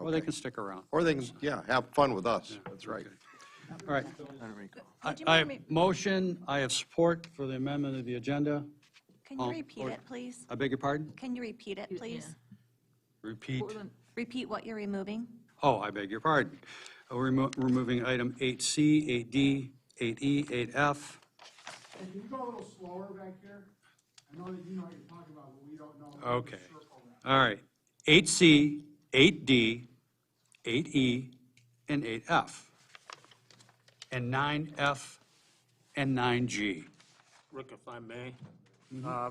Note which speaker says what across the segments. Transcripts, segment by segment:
Speaker 1: Or they can stick around.
Speaker 2: Or they can, yeah, have fun with us. That's right.
Speaker 1: All right. I have motion, I have support for the amendment of the agenda.
Speaker 3: Can you repeat it, please?
Speaker 1: I beg your pardon?
Speaker 3: Can you repeat it, please?
Speaker 1: Repeat.
Speaker 3: Repeat what you're removing?
Speaker 1: Oh, I beg your pardon. Removing item 8C, 8D, 8E, 8F.
Speaker 4: Hey, can you go a little slower back here? I know that you know what you're talking about, but we don't know.
Speaker 1: Okay. All right. 8C, 8D, 8E, and 8F. And 9F and 9G.
Speaker 5: Rick, if I may.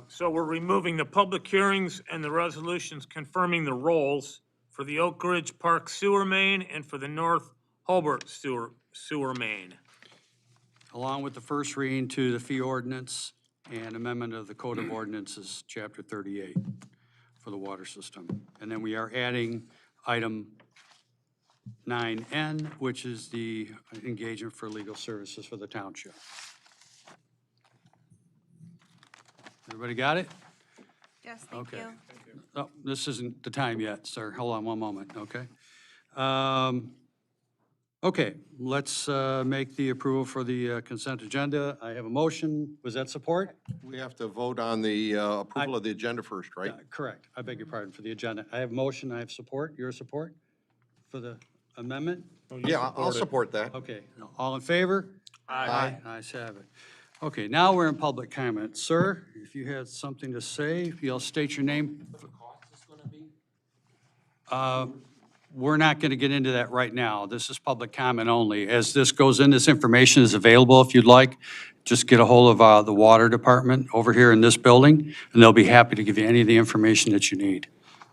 Speaker 5: So we're removing the public hearings and the resolutions confirming the roles for the Oak Ridge Park sewer main and for the North Hobart sewer main.
Speaker 1: Along with the first reading to the fee ordinance and amendment of the Code of Ordinances, Chapter 38, for the water system. And then we are adding item 9N, which is the engagement for legal services for the township. Everybody got it?
Speaker 3: Yes, thank
Speaker 1: Okay.
Speaker 3: you.
Speaker 1: Oh, this isn't the time yet, sir. Hold on one moment, okay? Okay, let's make the approval for the consent agenda. I have a motion. Was that support?
Speaker 2: We have to vote on the approval of the agenda first, right?
Speaker 1: Correct. I beg your pardon for the agenda. I have motion, I have support. Your support for the amendment?
Speaker 2: Yeah, I'll support that.
Speaker 1: Okay, all in favor? Aye. Ayes have it. Okay, now we're in public comment. Sir, if you had something to say, if you'll state your name. We're not going to get into that right now. This is public comment only. As this goes in, this information is available if you'd like. Just get a hold of the water department over here in this building, and they'll be happy to give you any of the information that you need.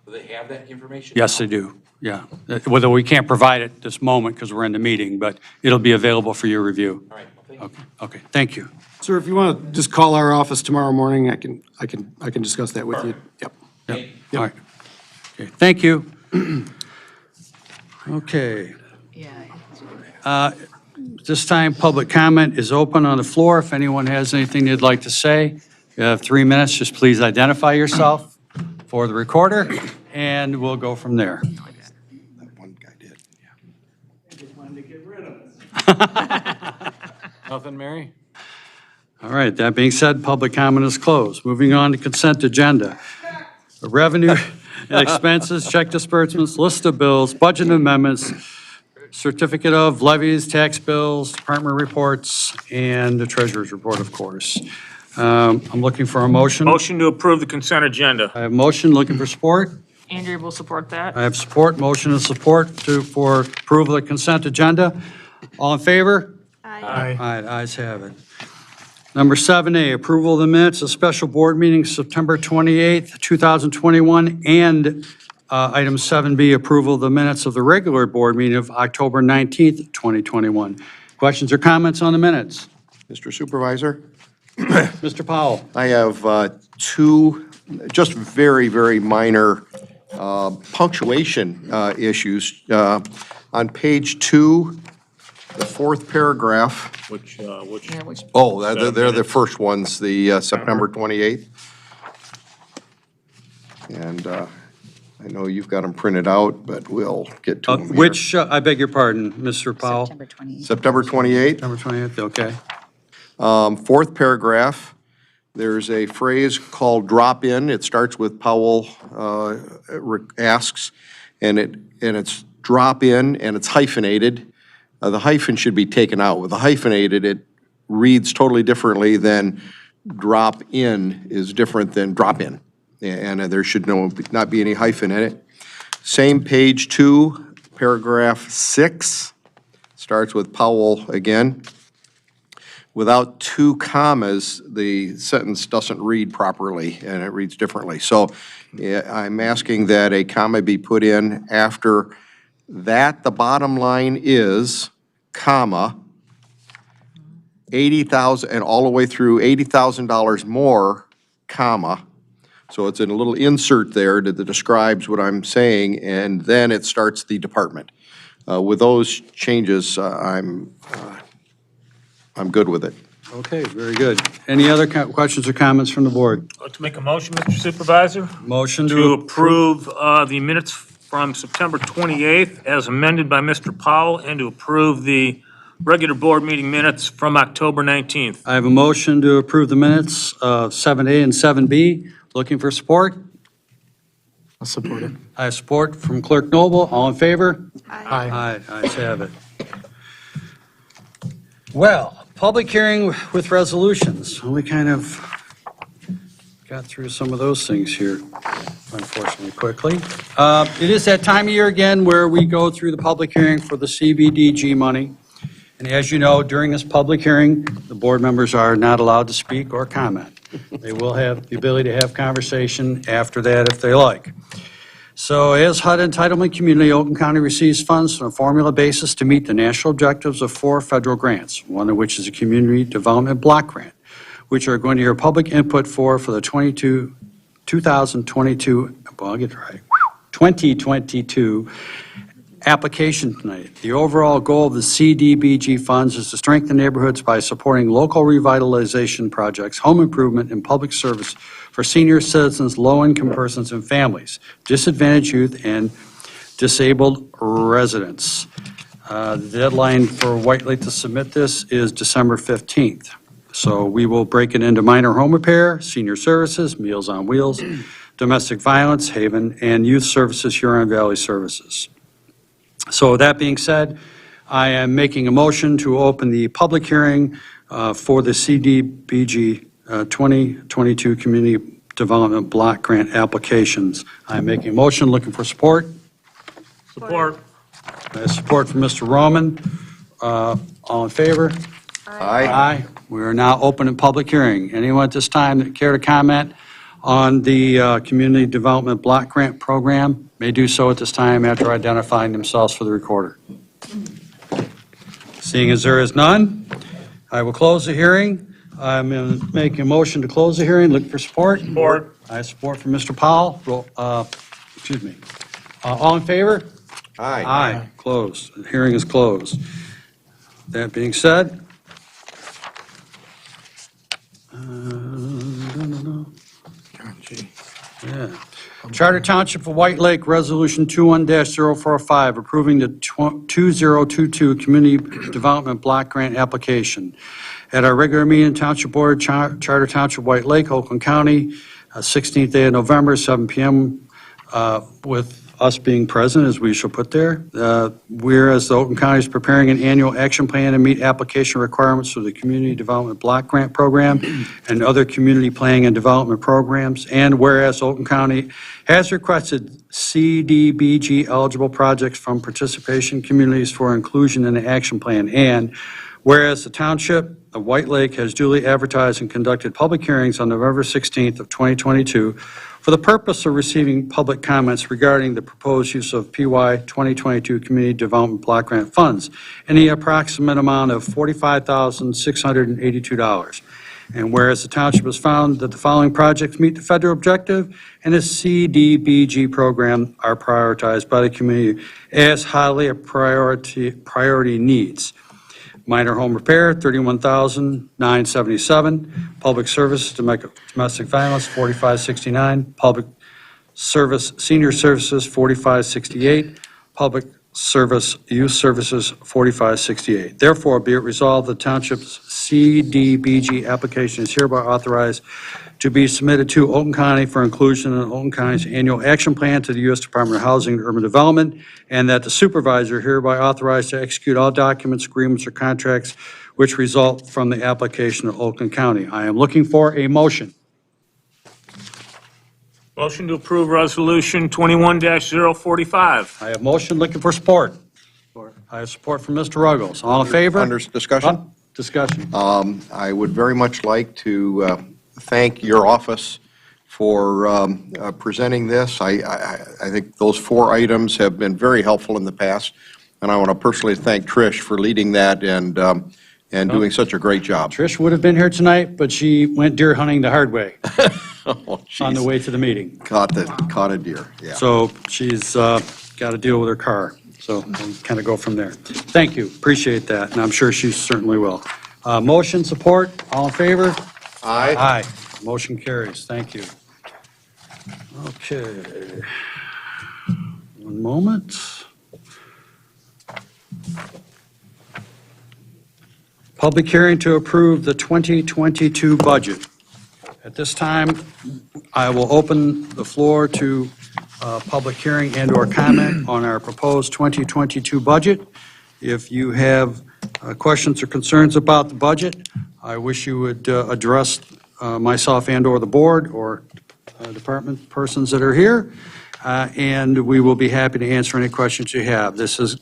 Speaker 6: Do they have that information?
Speaker 1: Yes, they do, yeah. Whether we can't provide it this moment because we're in the meeting, but it'll be available for your review.
Speaker 6: All right, well, thank you.
Speaker 1: Okay, thank you.
Speaker 4: Sir, if you want to just call our office tomorrow morning, I can discuss that with you. Yep.
Speaker 1: Yep. All right. Okay, thank you. Okay. This time, public comment is open on the floor. If anyone has anything they'd like to say, you have 3 minutes. Just please identify yourself for the recorder, and we'll go from there.
Speaker 2: That one guy did, yeah.
Speaker 4: I just wanted to get rid of it.
Speaker 5: Nothing, Mary?
Speaker 1: All right, that being said, public comment is closed. Moving on to consent agenda. Revenue and expenses, check disbursements, list of bills, budget amendments, certificate of levies, tax bills, department reports, and the treasurer's report, of course. I'm looking for a motion.
Speaker 5: Motion to approve the consent agenda.
Speaker 1: I have motion, looking for support.
Speaker 7: Andrea will support that.
Speaker 1: I have support, motion and support for approval of the consent agenda. All in favor?
Speaker 3: Aye.
Speaker 1: Aye, ayes have it. Number 7A, approval of the minutes of special board meeting September 28th, 2021, and item 7B, approval of the minutes of the regular board meeting of October 19th, 2021. Questions or comments on the minutes?
Speaker 2: Mr. Supervisor?
Speaker 1: Mr. Powell?
Speaker 2: I have two just very, very minor punctuation issues. On page 2, the fourth paragraph,
Speaker 5: Which,
Speaker 7: Yeah, which,
Speaker 2: oh, they're the first ones, the September 28th. And I know you've got them printed out, but we'll get to them here.
Speaker 1: Which, I beg your pardon, Mr. Powell?
Speaker 8: September 28th.
Speaker 2: September 28th.
Speaker 1: September 28th, okay.
Speaker 2: Fourth paragraph, there's a phrase called drop in. It starts with Powell asks, and it's drop in, and it's hyphenated. The hyphen should be taken out. With the hyphenated, it reads totally differently than drop in is different than drop in. And there should not be any hyphen in it. Same page 2, paragraph 6, starts with Powell again. Without 2 commas, the sentence doesn't read properly, and it reads differently. So I'm asking that a comma be put in after that. The bottom line is, comma, 80,000, and all the way through $80,000 more, comma. So it's in a little insert there that describes what I'm saying, and then it starts the department. With those changes, I'm good with it.
Speaker 1: Okay, very good. Any other questions or comments from the board?
Speaker 5: I'd like to make a motion, Mr. Supervisor,
Speaker 1: Motion
Speaker 5: to approve the minutes from September 28th as amended by Mr. Powell, and to approve the regular board meeting minutes from October 19th.
Speaker 1: I have a motion to approve the minutes of 7A and 7B. Looking for support?
Speaker 8: I'll support it.
Speaker 1: I have support from Clerk Noble. All in favor?
Speaker 8: Aye.
Speaker 1: Ayes have it. Well, public hearing with resolutions. We kind of got through some of those things here, unfortunately, quickly. It is that time of year again where we go through the public hearing for the CBDG money. And as you know, during this public hearing, the board members are not allowed to speak or comment. They will have the ability to have conversation after that if they like. So as HUD entitlement community, Oakland County receives funds on a formula basis to meet the national objectives of 4 federal grants, one of which is a community development block grant, which are going to hear public input for the 2022, well, I'll get it right, 2022 application tonight. The overall goal of the CDBG funds is to strengthen neighborhoods by supporting local revitalization projects, home improvement, and public service for senior citizens, low-income persons and families, disadvantaged youth, and disabled residents. The deadline for White Lake to submit this is December 15th. So we will break it into minor home repair, senior services, Meals on Wheels, domestic violence, Haven, and youth services, Huron Valley Services. So that being said, I am making a motion to open the public hearing for the CDBG 2022 Community Development Block Grant applications. I'm making a motion, looking for support.
Speaker 5: Support.
Speaker 1: I have support from Mr. Roman. All in favor? Aye. We are now open in public hearing. Anyone at this time that care to comment on the Community Development Block Grant Program may do so at this time after identifying themselves for the recorder. Seeing as there is none, I will close the hearing. I'm making a motion to close the hearing. Looking for support.
Speaker 5: Support.
Speaker 1: I have support from Mr. Powell. Excuse me. All in favor? Aye. Closed. The hearing is closed. That being said, yeah. Charter Township of White Lake, Resolution 21-045, approving the 2022 Community Development Block Grant application. At our regular meeting, Township Board, Charter Township, White Lake, Oakland County, 16th day of November, 7 p.m., with us being present, as we shall put there. Whereas the Oakland County is preparing an annual action plan to meet application requirements for the Community Development Block Grant Program and other community planning and development programs. And whereas Oakland County has requested CDBG eligible projects from participation communities for inclusion in the action plan. And whereas the Township of White Lake has duly advertised and conducted public hearings on November 16th of 2022 for the purpose of receiving public comments regarding the proposed use of PY 2022 Community Development Block Grant funds in the approximate amount of $45,682. And whereas the Township has found that the following projects meet the federal objective and the CDBG program are prioritized by the community as highly a priority needs. Minor home repair, $31,977. Public services, domestic violence, $45,69. Public service, senior services, $45,68. Public service, youth services, $45,68. Therefore, be it resolved, the Township's CDBG application is hereby authorized to be submitted to Oakland County for inclusion in Oakland County's annual action plan to the U.S. Department of Housing and Urban Development, and that the supervisor hereby authorized to execute all documents, agreements, or contracts which result from the application of Oakland County. I am looking for a motion.
Speaker 5: Motion to approve Resolution 21-045.
Speaker 1: I have motion, looking for support. I have support from Mr. Ruggles. All in favor?
Speaker 2: Under discussion?
Speaker 1: Discussion.
Speaker 2: I would very much like to thank your office for presenting this. I think those 4 items have been very helpful in the past, and I want to personally thank Trish for leading that and doing such a great job.
Speaker 1: Trish would have been here tonight, but she went deer hunting the hard way
Speaker 2: Oh,
Speaker 1: on the
Speaker 2: geez.
Speaker 1: way to the meeting.
Speaker 2: Caught a deer, yeah.
Speaker 1: So she's got to deal with her car. So we'll kind of go from there. Thank you. Appreciate that, and I'm sure she certainly will. Motion, support, all in favor?
Speaker 2: Aye.
Speaker 1: Aye. Motion carries. Thank you. Okay. One moment. Public hearing to approve the 2022 budget. At this time, I will open the floor to public hearing and/or comment on our proposed 2022 budget. If you have questions or concerns about the budget, I wish you would address myself and/or the board or department persons that are here, and we will be happy to answer any questions you have. This is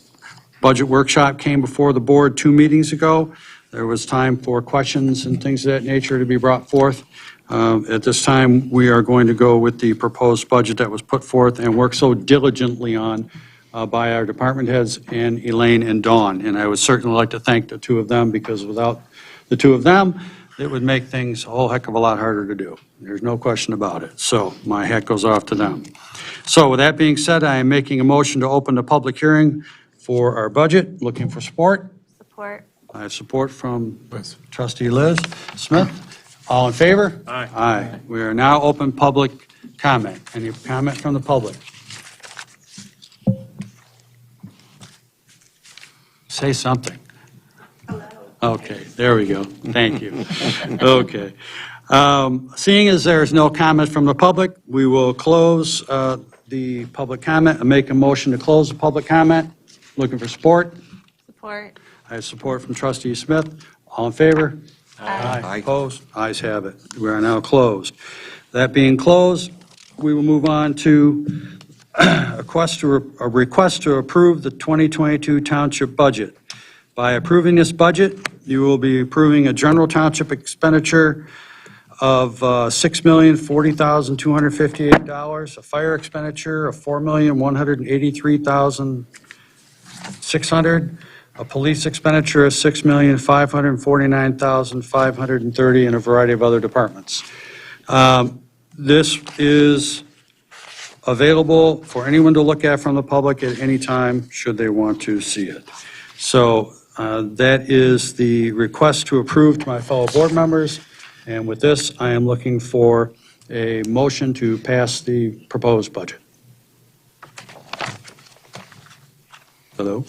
Speaker 1: budget workshop came before the board 2 meetings ago. There was time for questions and things of that nature to be brought forth. At this time, we are going to go with the proposed budget that was put forth and worked so diligently on by our department heads and Elaine and Dawn. And I would certainly like to thank the two of them, because without the two of them, it would make things a whole heck of a lot harder to do. There's no question about it. So my hat goes off to them. So with that being said, I am making a motion to open the public hearing for our budget. Looking for support.
Speaker 3: Support.
Speaker 1: I have support from trustee Liz Smith. All in favor?
Speaker 5: Aye.
Speaker 1: Aye. We are now open public comment. Any comment from the public? Say something. Okay, there we go. Thank you. Okay. Seeing as there is no comment from the public, we will close the public comment and make a motion to close the public comment. Looking for support.
Speaker 3: Support.
Speaker 1: I have support from trustee Smith. All in favor?
Speaker 2: Aye.
Speaker 1: Opposed? Ayes have it. We are now closed. That being closed, we will move on to a request to approve the 2022 township budget. By approving this budget, you will be approving a general township expenditure of $6,040,258, a fire expenditure of $4,183,600, a police expenditure of $6,549,530, and a variety of other departments. This is available for anyone to look at from the public at any time, should they want to see it. So that is the request to approve to my fellow board members. And with this, I am looking for a motion to pass the proposed budget. Hello?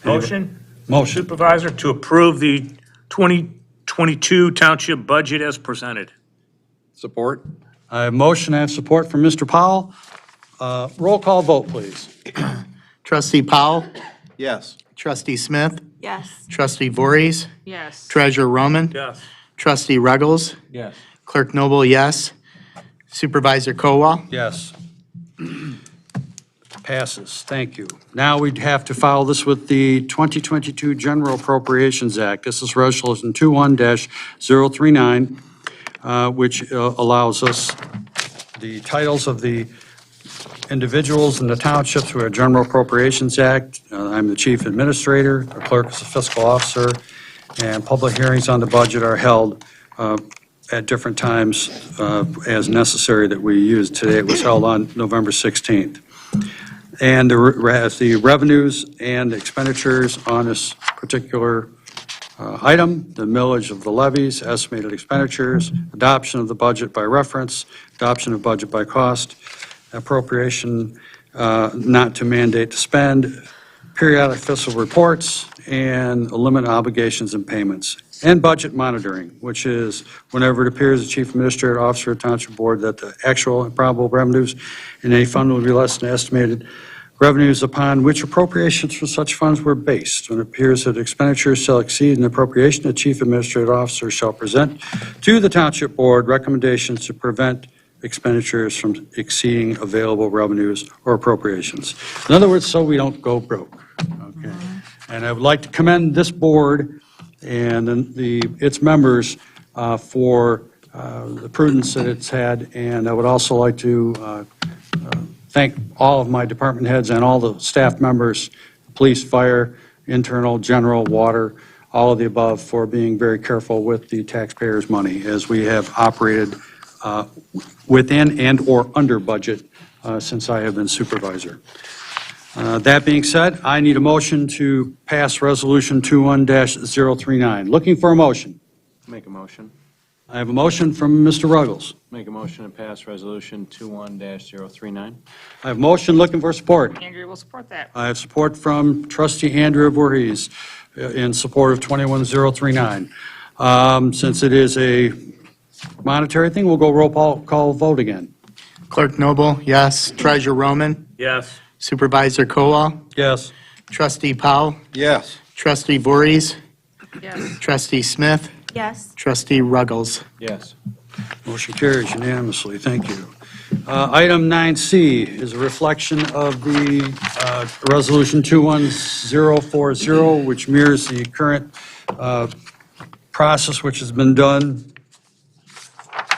Speaker 5: Motion?
Speaker 1: Motion.
Speaker 5: Supervisor, to approve the 2022 township budget as presented.
Speaker 2: Support?
Speaker 1: I have motion, I have support from Mr. Powell. Roll call vote, please.
Speaker 8: Trustee Powell,
Speaker 2: Yes.
Speaker 8: trustee Smith,
Speaker 3: Yes.
Speaker 8: trustee Voorhees,
Speaker 7: Yes.
Speaker 8: treasurer Roman,
Speaker 5: Yes.
Speaker 8: trustee Ruggles,
Speaker 6: Yes.
Speaker 8: clerk Noble, yes. Supervisor Kowal.
Speaker 1: Yes. Passes, thank you. Now we'd have to file this with the 2022 General Appropriations Act. This is Resolution 21-039, which allows us the titles of the individuals in the townships who are General Appropriations Act. I'm the chief administrator, the clerk is the fiscal officer, and public hearings on the budget are held at different times as necessary that we use. Today it was held on November 16th. And the revenues and expenditures on this particular item, the millage of the levies, estimated expenditures, adoption of the budget by reference, adoption of budget by cost, appropriation not to mandate to spend, periodic fiscal reports, and limit obligations and payments, and budget monitoring, which is whenever it appears the chief administrative officer of township board that the actual and probable revenues in any fund will be less than estimated revenues upon which appropriations for such funds were based. When it appears that expenditures shall exceed an appropriation, the chief administrative officer shall present to the township board recommendations to prevent expenditures from exceeding available revenues or appropriations. In other words, so we don't go broke. Okay. And I would like to commend this board and its members for the prudence that it's had, and I would also like to thank all of my department heads and all the staff members, police, fire, internal, general, water, all of the above, for being very careful with the taxpayers' money as we have operated within and or under budget since I have been supervisor. That being said, I need a motion to pass Resolution 21-039. Looking for a motion.
Speaker 2: Make a motion.
Speaker 1: I have a motion from Mr. Ruggles.
Speaker 9: Make a motion to pass resolution 21-039.
Speaker 1: I have a motion looking for support.
Speaker 7: Andrea will support that.
Speaker 1: I have support from trustee Andrea Voorhees in support of 21039. Since it is a monetary thing, we'll go roll call vote again.
Speaker 8: Clerk Noble, yes. Treasurer Roman,
Speaker 5: Yes.
Speaker 8: Supervisor Kowal,
Speaker 1: Yes.
Speaker 8: Trustee Powell,
Speaker 2: Yes.
Speaker 8: Trustee Voorhees,
Speaker 7: Yes.
Speaker 8: Trustee Smith,
Speaker 3: Yes.
Speaker 8: Trustee Ruggles.
Speaker 9: Yes.
Speaker 1: Motion carries unanimously. Thank you. Item 9C is a reflection of the Resolution 21040, which mirrors the current process which has been done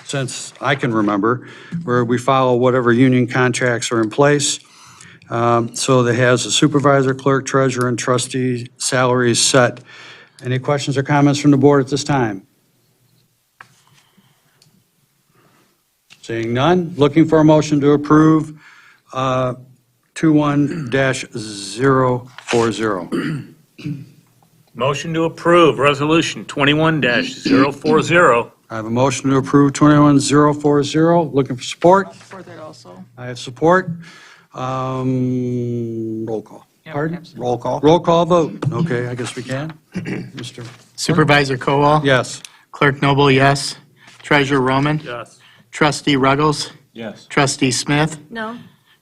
Speaker 1: since I can remember, where we follow whatever union contracts are in place. So that has a supervisor, clerk, treasurer, and trustee salaries set. Any questions or comments from the board at this time? Seeing none, looking for a motion to approve 21-040.
Speaker 5: Motion to approve Resolution 21-040.
Speaker 1: I have a motion to approve 21040. Looking for support?
Speaker 7: I'll support that also.
Speaker 1: I have support. Roll call.
Speaker 7: Yep,
Speaker 1: Pardon?
Speaker 7: absolutely.
Speaker 2: Roll call.
Speaker 1: Roll call vote. Okay, I guess we can. Mr.
Speaker 8: Supervisor Kowal.
Speaker 1: Yes.
Speaker 8: Clerk Noble, yes. Treasurer Roman,
Speaker 5: Yes.
Speaker 8: Trustee Ruggles,
Speaker 9: Yes.
Speaker 8: Trustee Smith,
Speaker 3: No.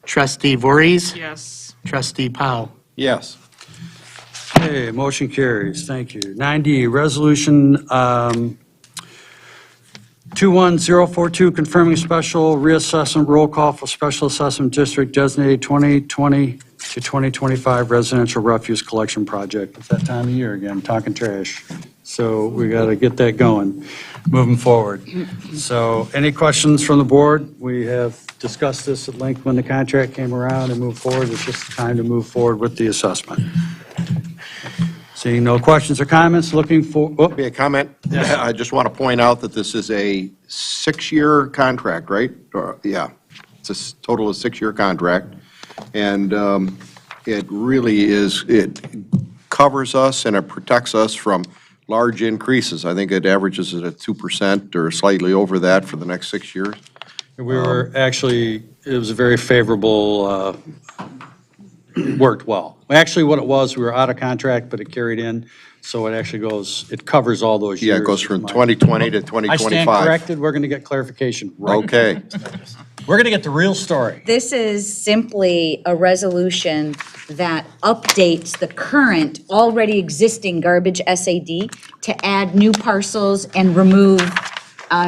Speaker 8: Trustee Voorhees,
Speaker 7: Yes.
Speaker 8: Trustee Powell.
Speaker 2: Yes.
Speaker 1: Okay, motion carries. Thank you. 9D, Resolution 21042, confirming special reassessment roll call for Special Assessment District designated 2020 to 2025 residential refuse collection project. It's that time of year again, talking trash. So we got to get that going, moving forward. So any questions from the board? We have discussed this at length when the contract came around and moved forward. It's just time to move forward with the assessment. Seeing no questions or comments, looking for,
Speaker 2: Be a comment? I just want to point out that this is a 6-year contract, right? Yeah, it's a total of 6-year contract. And it really is, it covers us and it protects us from large increases. I think it averages at 2% or slightly over that for the next 6 years.
Speaker 1: we were actually, it was a very favorable, worked well. Actually, what it was, we were out of contract, but it carried in, so it actually goes, it covers all those years.
Speaker 2: Yeah, it goes from 2020 to 2025.
Speaker 1: I stand corrected, we're going to get clarification. Right.
Speaker 2: Okay.
Speaker 1: We're going to get the real story.
Speaker 10: This is simply a resolution that updates the current, already existing garbage SAD to add new parcels and remove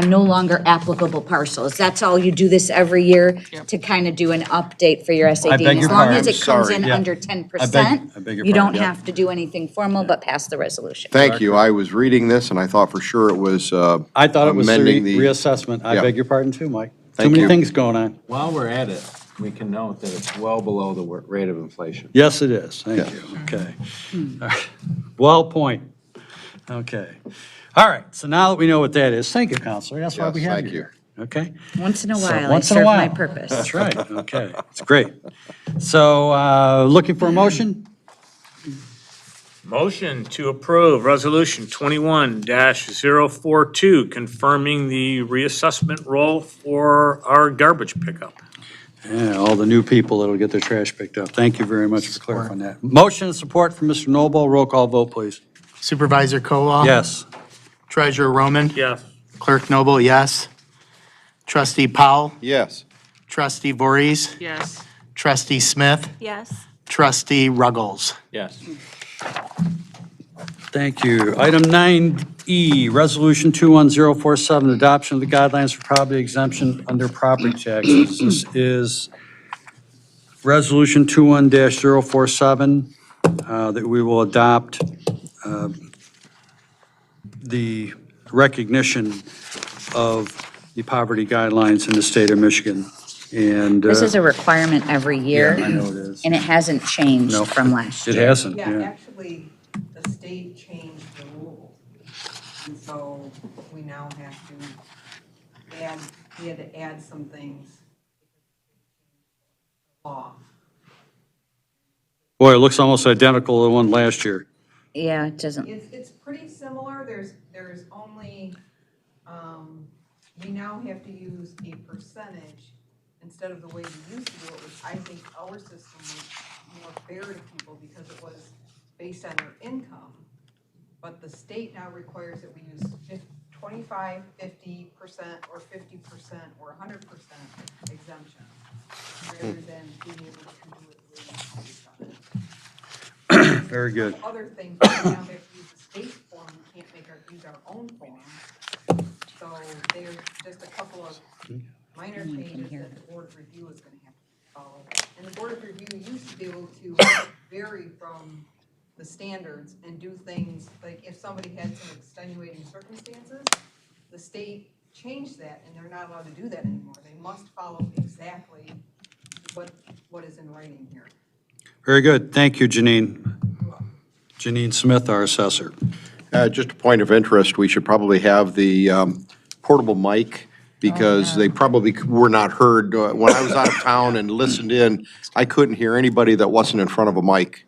Speaker 10: no longer applicable parcels. That's all. You do this every year to kind of do an update for your SAD.
Speaker 1: beg
Speaker 10: And
Speaker 1: your
Speaker 10: as long
Speaker 1: pardon.
Speaker 10: as it comes in
Speaker 1: Yeah.
Speaker 10: under
Speaker 1: I
Speaker 10: 10%,
Speaker 1: beg your
Speaker 10: you don't
Speaker 1: pardon, yeah.
Speaker 10: have to do anything formal but pass the resolution.
Speaker 2: Thank you. I was reading this and I thought for sure it was
Speaker 1: I thought it was the
Speaker 2: amending the.
Speaker 1: reassessment. I
Speaker 2: Yeah.
Speaker 1: beg your pardon too, Mike. Too
Speaker 2: Thank
Speaker 1: many
Speaker 2: you.
Speaker 1: things going on.
Speaker 9: While we're at it, we can note that it's well below the rate of inflation.
Speaker 1: Yes, it is. Thank
Speaker 2: Yeah.
Speaker 1: you. Okay. All right. Well point. Okay. All right. So now that we know what that is, thank you, Counselor. That's why
Speaker 2: Yes,
Speaker 1: we have
Speaker 2: thank
Speaker 1: you
Speaker 2: you.
Speaker 1: here. Okay?
Speaker 10: Once in a
Speaker 1: So,
Speaker 10: while, I
Speaker 1: once in a
Speaker 10: serve my
Speaker 1: while.
Speaker 10: purpose.
Speaker 1: That's right. Okay. It's great. So looking for a motion?
Speaker 5: Motion to approve Resolution 21-042, confirming the reassessment roll for our garbage pickup.
Speaker 1: Yeah, all the new people that'll get their trash picked up. Thank you very much for clarifying that. Motion and support from Mr. Noble. Roll call vote, please.
Speaker 8: Supervisor Kowal.
Speaker 1: Yes.
Speaker 8: Treasurer Roman,
Speaker 5: Yes.
Speaker 8: Clerk Noble, yes. Trustee Powell,
Speaker 2: Yes.
Speaker 8: Trustee Voorhees,
Speaker 7: Yes.
Speaker 8: Trustee Smith,
Speaker 3: Yes.
Speaker 8: Trustee Ruggles.
Speaker 9: Yes.
Speaker 1: Thank you. Item 9E, Resolution 21047, adoption of the guidelines for property exemption under property taxes. This is Resolution 21-047 that we will adopt the recognition of the poverty guidelines in the state of Michigan. And
Speaker 10: This is a requirement every year.
Speaker 1: I know it is.
Speaker 10: And it hasn't changed
Speaker 1: No.
Speaker 10: from last
Speaker 1: It
Speaker 10: year.
Speaker 1: hasn't,
Speaker 11: Yeah,
Speaker 1: yeah.
Speaker 11: actually, the state changed the rules. And so we now have to add, we had to add some things. Law.
Speaker 1: Boy, it looks almost identical to the one last year.
Speaker 10: Yeah, it doesn't.
Speaker 11: It's pretty similar. There's only we now have to use a percentage instead of the way we used to do it, which I think our system was more fair to people because it was based on their income. But the state now requires that we use 25, 50%, or 50%, or 100% exemption, rather than being able to do it the way we always done it.
Speaker 1: Very good.
Speaker 11: Other things, we now have to use the state form, we can't use our own form. So there's just a couple of minor changes that the Board of Review is gonna have to follow. And the Board of Review used to be able to vary from the standards and do things, like if somebody had some extenuating circumstances, the state changed that and they're not allowed to do that anymore. They must follow exactly what is in writing here.
Speaker 1: Very good. Thank you, Janine. Janine Smith, our assessor.
Speaker 2: Just a point of interest, we should probably have the portable mic because they probably were not heard. When I was out of town and listened in, I couldn't hear anybody that wasn't in front of a mic.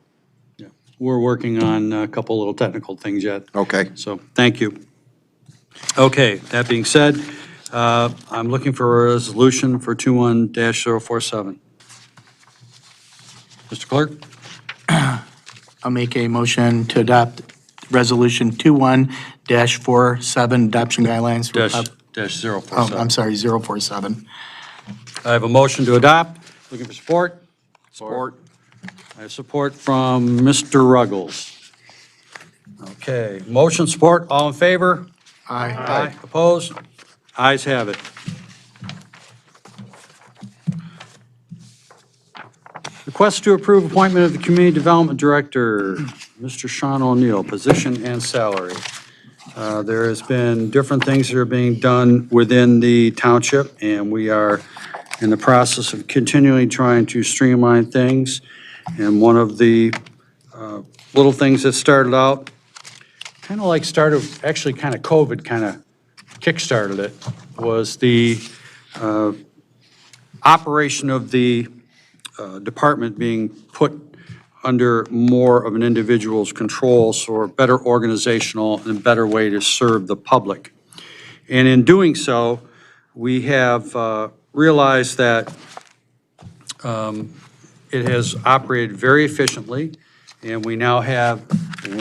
Speaker 1: We're working on a couple little technical things yet.
Speaker 2: Okay.
Speaker 1: So, thank you. Okay, that being said, I'm looking for a resolution for 21-047. Mr. Clerk?
Speaker 8: I'll make a motion to adopt Resolution 21-47, adoption guidelines.
Speaker 1: Dash
Speaker 8: Oh,
Speaker 1: 047.
Speaker 8: I'm sorry, 047.
Speaker 1: I have a motion to adopt. Looking for support?
Speaker 2: Support.
Speaker 1: I have support from Mr. Ruggles. Okay, motion, support, all in favor?
Speaker 8: Aye.
Speaker 1: Opposed? Ayes have it. Request to approve appointment of the Community Development Director, Mr. Sean O'Neill, position and salary. There has been different things that are being done within the township, and we are in the process of continually trying to streamline things. And one of the little things that started out, actually kind of COVID kind of kickstarted it, was the operation of the department being put under more of an individual's control, so a better organizational and better way to serve the public. And in doing so, we have realized that it has operated very efficiently, and we now have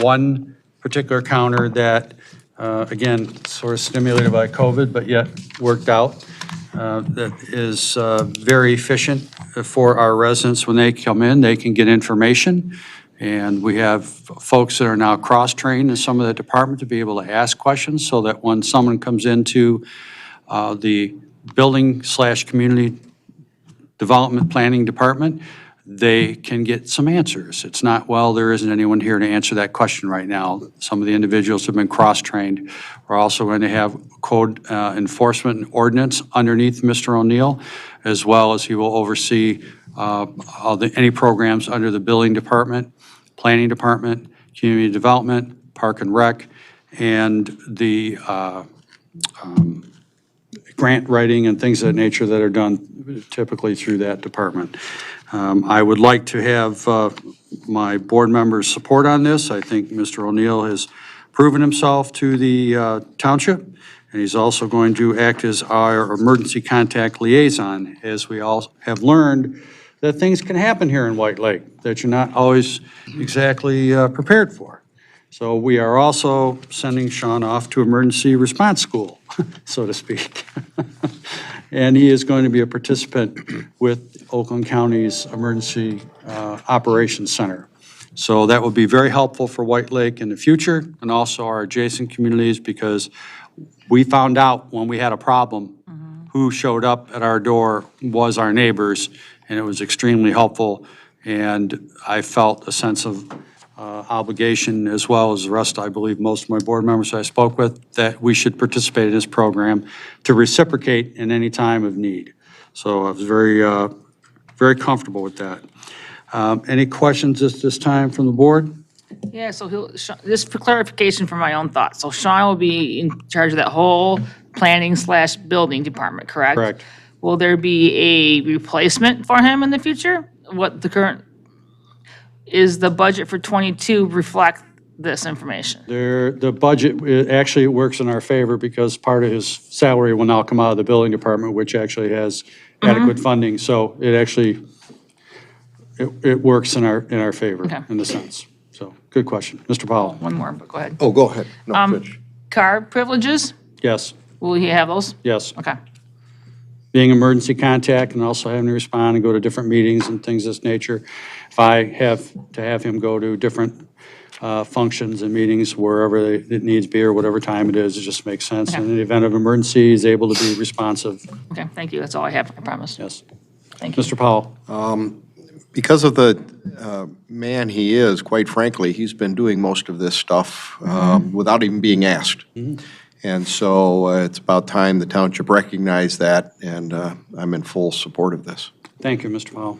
Speaker 1: one particular counter that, again, sort of stimulated by COVID, but yet worked out, that is very efficient for our residents. When they come in, they can get information, and we have folks that are now cross-trained in some of the department to be able to ask questions, so that when someone comes into the building/community development planning department, they can get some answers. It's not, well, there isn't anyone here to answer that question right now. Some of the individuals have been cross-trained. We're also going to have code enforcement and ordinance underneath Mr. O'Neill, as well as he will oversee any programs under the building department, planning department, community development, park and rec, and the grant writing and things of that nature that are done typically through that department. I would like to have my board members' support on this. I think Mr. O'Neill has proven himself to the township, and he's also going to act as our emergency contact liaison, as we all have learned that things can happen here in White Lake that you're not always exactly prepared for. So we are also sending Sean off to emergency response school, so to speak. And he is going to be a participant with Oakland County's Emergency Operations Center. So that will be very helpful for White Lake in the future, and also our adjacent communities, because we found out when we had a problem, who showed up at our door was our neighbors, and it was extremely helpful. And I felt a sense of obligation, as well as the rest, I believe most of my board members I spoke with, that we should participate in this program to reciprocate in any time of need. So I was very comfortable with that. Any questions at this time from the board?
Speaker 7: Yeah, so just for clarification for my own thoughts. So Sean will be in charge of that whole planning/building department, correct?
Speaker 1: Correct.
Speaker 7: Will there be a replacement for him in the future? What the current, is the budget for '22 reflect this information?
Speaker 1: The budget, actually it works in our favor because part of his salary will now come out of the building department, which actually has adequate funding. So it actually, it works in our favor
Speaker 7: Okay.
Speaker 1: in the sense. So, good question. Mr. Powell?
Speaker 7: One more, but go ahead.
Speaker 2: Oh, go ahead. No, finish.
Speaker 7: Car privileges,
Speaker 1: Yes,
Speaker 7: will he have those?
Speaker 1: yes.
Speaker 7: Okay.
Speaker 1: Being emergency contact and also having to respond and go to different meetings and things of this nature. If I have to have him go to different functions and meetings wherever it needs be or whatever time it is, it just makes sense.
Speaker 7: Okay.
Speaker 1: In the event of emergency, he's able to be responsive.
Speaker 7: Okay, thank you. That's all I have, I promise.
Speaker 1: Yes.
Speaker 7: Thank you.
Speaker 1: Mr. Powell?
Speaker 2: Because of the man he is, quite frankly, he's been doing most of this stuff without even being asked. And so it's about time the township recognized that, and I'm in full support of this.
Speaker 1: Thank you, Mr. Powell.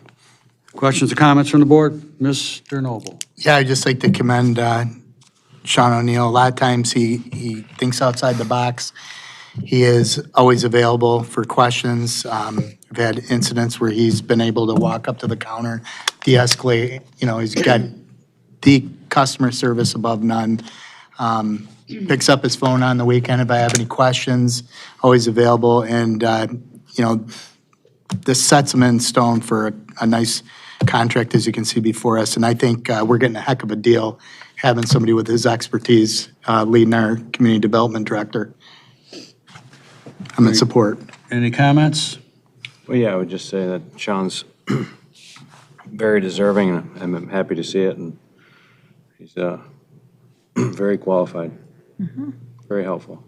Speaker 1: Questions or comments from the board? Mr. Noble?
Speaker 8: Yeah, I'd just like to commend Sean O'Neill. A lot of times he thinks outside the box. He is always available for questions. We've had incidents where he's been able to walk up to the counter, de-escalate, he's got the customer service above none. Picks up his phone on the weekend if I have any questions, always available. And, this sets him in stone for a nice contract, as you can see before us. And I think we're getting a heck of a deal having somebody with his expertise leading our community development director. I'm in support.
Speaker 1: Any comments?
Speaker 9: Well, yeah, I would just say that Sean's very deserving, and I'm happy to see it, and he's very qualified, very helpful.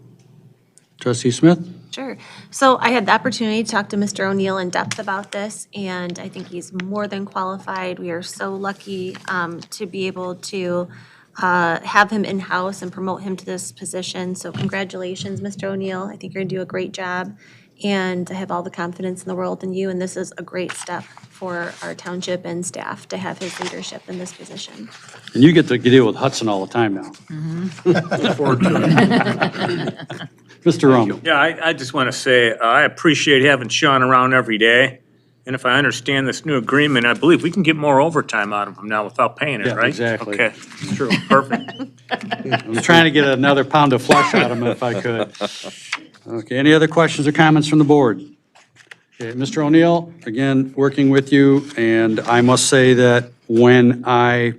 Speaker 1: Trustee Smith?
Speaker 3: Sure. So I had the opportunity to talk to Mr. O'Neill in depth about this, and I think he's more than qualified. We are so lucky to be able to have him in-house and promote him to this position. So congratulations, Mr. O'Neill. I think you're going to do a great job, and I have all the confidence in the world in you, and this is a great step for our township and staff to have his leadership in this position.
Speaker 1: And you get to deal with Hudson all the time now.
Speaker 5: Look forward to it.
Speaker 1: Mr. Roman?
Speaker 5: Yeah, I just want to say, I appreciate having Sean around every day. And if I understand this new agreement, I believe we can get more overtime out of him now without paying it,
Speaker 1: Yeah,
Speaker 5: right?
Speaker 1: exactly.
Speaker 5: Okay, true, perfect.
Speaker 1: I'm trying to get another pound of flesh out of him if I could. Okay, any other questions or comments from the board? Okay, Mr. O'Neill, again, working with you, and I must say that when I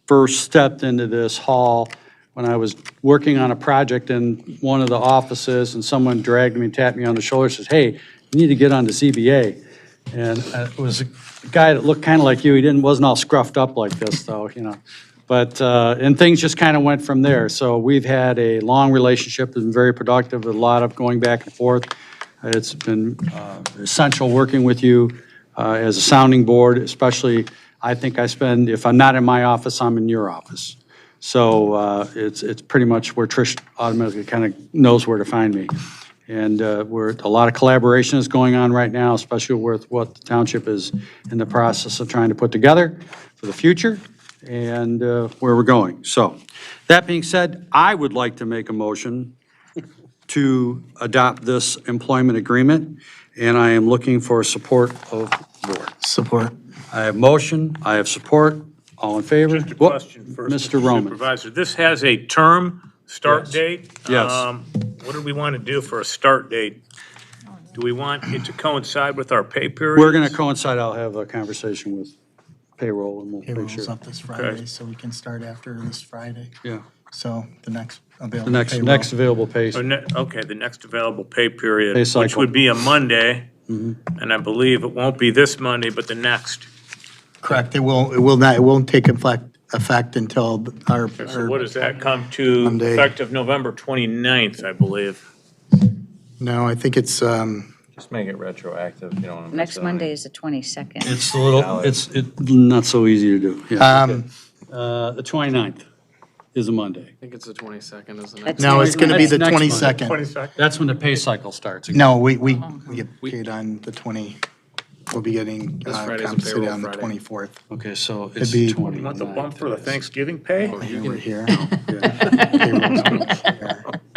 Speaker 1: first stepped into this hall, when I was working on a project in one of the offices, and someone dragged me and tapped me on the shoulder, says, "Hey, you need to get on the ZBA." And it was a guy that looked kind of like you. He wasn't all scruffed up like this, though, But, and things just kind of went from there. So we've had a long relationship, it's been very productive, a lot of going back and forth. It's been essential working with you as a sounding board, especially, I think I spend, if I'm not in my office, I'm in your office. So it's pretty much where Trish automatically kind of knows where to find me. And a lot of collaboration is going on right now, especially with what the township is in the process of trying to put together for the future and where we're going. So, that being said, I would like to make a motion to adopt this employment agreement, and I am looking for support of board.
Speaker 8: Support.
Speaker 1: I have motion, I have support, all in favor?
Speaker 5: Just a question first.
Speaker 1: Mr. Roman.
Speaker 5: Supervisor, this has a term start
Speaker 1: Yes.
Speaker 5: date?
Speaker 1: Yes.
Speaker 5: What do we want to do for a start date? Do we want it to coincide with our pay period?
Speaker 1: We're going to coincide, I'll have a conversation with payroll and we'll make
Speaker 8: Payroll's
Speaker 1: sure.
Speaker 8: up this Friday, so we can start after this Friday.
Speaker 1: Yeah,
Speaker 8: So the next
Speaker 1: the
Speaker 8: available
Speaker 1: next
Speaker 8: payroll.
Speaker 1: available pay.
Speaker 5: Okay, the next available pay period,
Speaker 1: Pay
Speaker 5: which
Speaker 1: cycle.
Speaker 5: would be a Monday. And I believe it won't be this Monday, but the next.
Speaker 8: Correct. It won't take effect until our.
Speaker 5: So what does that come to,
Speaker 8: Monday.
Speaker 5: effective November 29th, I believe?
Speaker 8: No, I think it's,
Speaker 9: Just make it retroactive, you don't want to.
Speaker 10: Next Monday is the 22nd.
Speaker 1: It's a little, it's not so easy to do. Yeah. The 29th is a Monday.
Speaker 12: I think it's the 22nd, isn't it?
Speaker 10: That's
Speaker 8: no, it's going to be the
Speaker 1: That's next Monday.
Speaker 8: 22nd.
Speaker 5: 22nd?
Speaker 1: That's when the pay cycle starts.
Speaker 8: No, we get paid on the 20, we'll be getting
Speaker 12: This Friday's a
Speaker 8: compensated
Speaker 12: payroll
Speaker 8: on the
Speaker 12: Friday.
Speaker 8: 24th.
Speaker 1: Okay, so
Speaker 8: It'd
Speaker 1: it's
Speaker 8: be-
Speaker 1: 20.
Speaker 5: You want the bump for the Thanksgiving pay?
Speaker 8: We're here.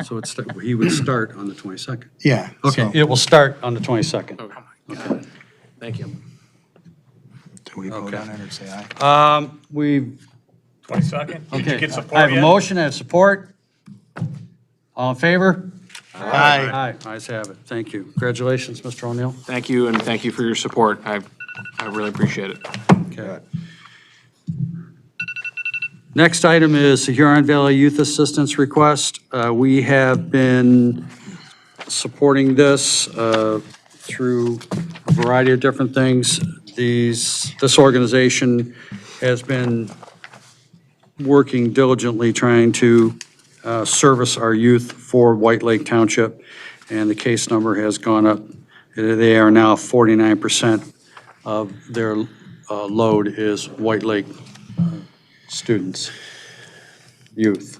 Speaker 1: So he would start on the 22nd.
Speaker 8: Yeah.
Speaker 1: Okay,
Speaker 8: so-
Speaker 1: it will start on the 22nd.
Speaker 12: Okay. Thank you.
Speaker 8: Do we vote
Speaker 1: Okay.
Speaker 8: on it or say aye?
Speaker 1: We've
Speaker 5: 22nd? Did you
Speaker 1: Okay,
Speaker 5: get
Speaker 1: I
Speaker 5: support
Speaker 1: have a
Speaker 5: yet?
Speaker 1: motion, I have support. All in favor?
Speaker 8: Aye.
Speaker 1: Aye, ayes have it. Thank you. Congratulations, Mr. O'Neill.
Speaker 12: Thank you, and thank you for your support. I really appreciate it.
Speaker 1: Okay. Next item is the Huron Valley Youth Assistance Request. We have been supporting this through a variety of different things. This organization has been working diligently trying to service our youth for White Lake Township, and the case number has gone up. They are now 49% of their load is White Lake students, youth.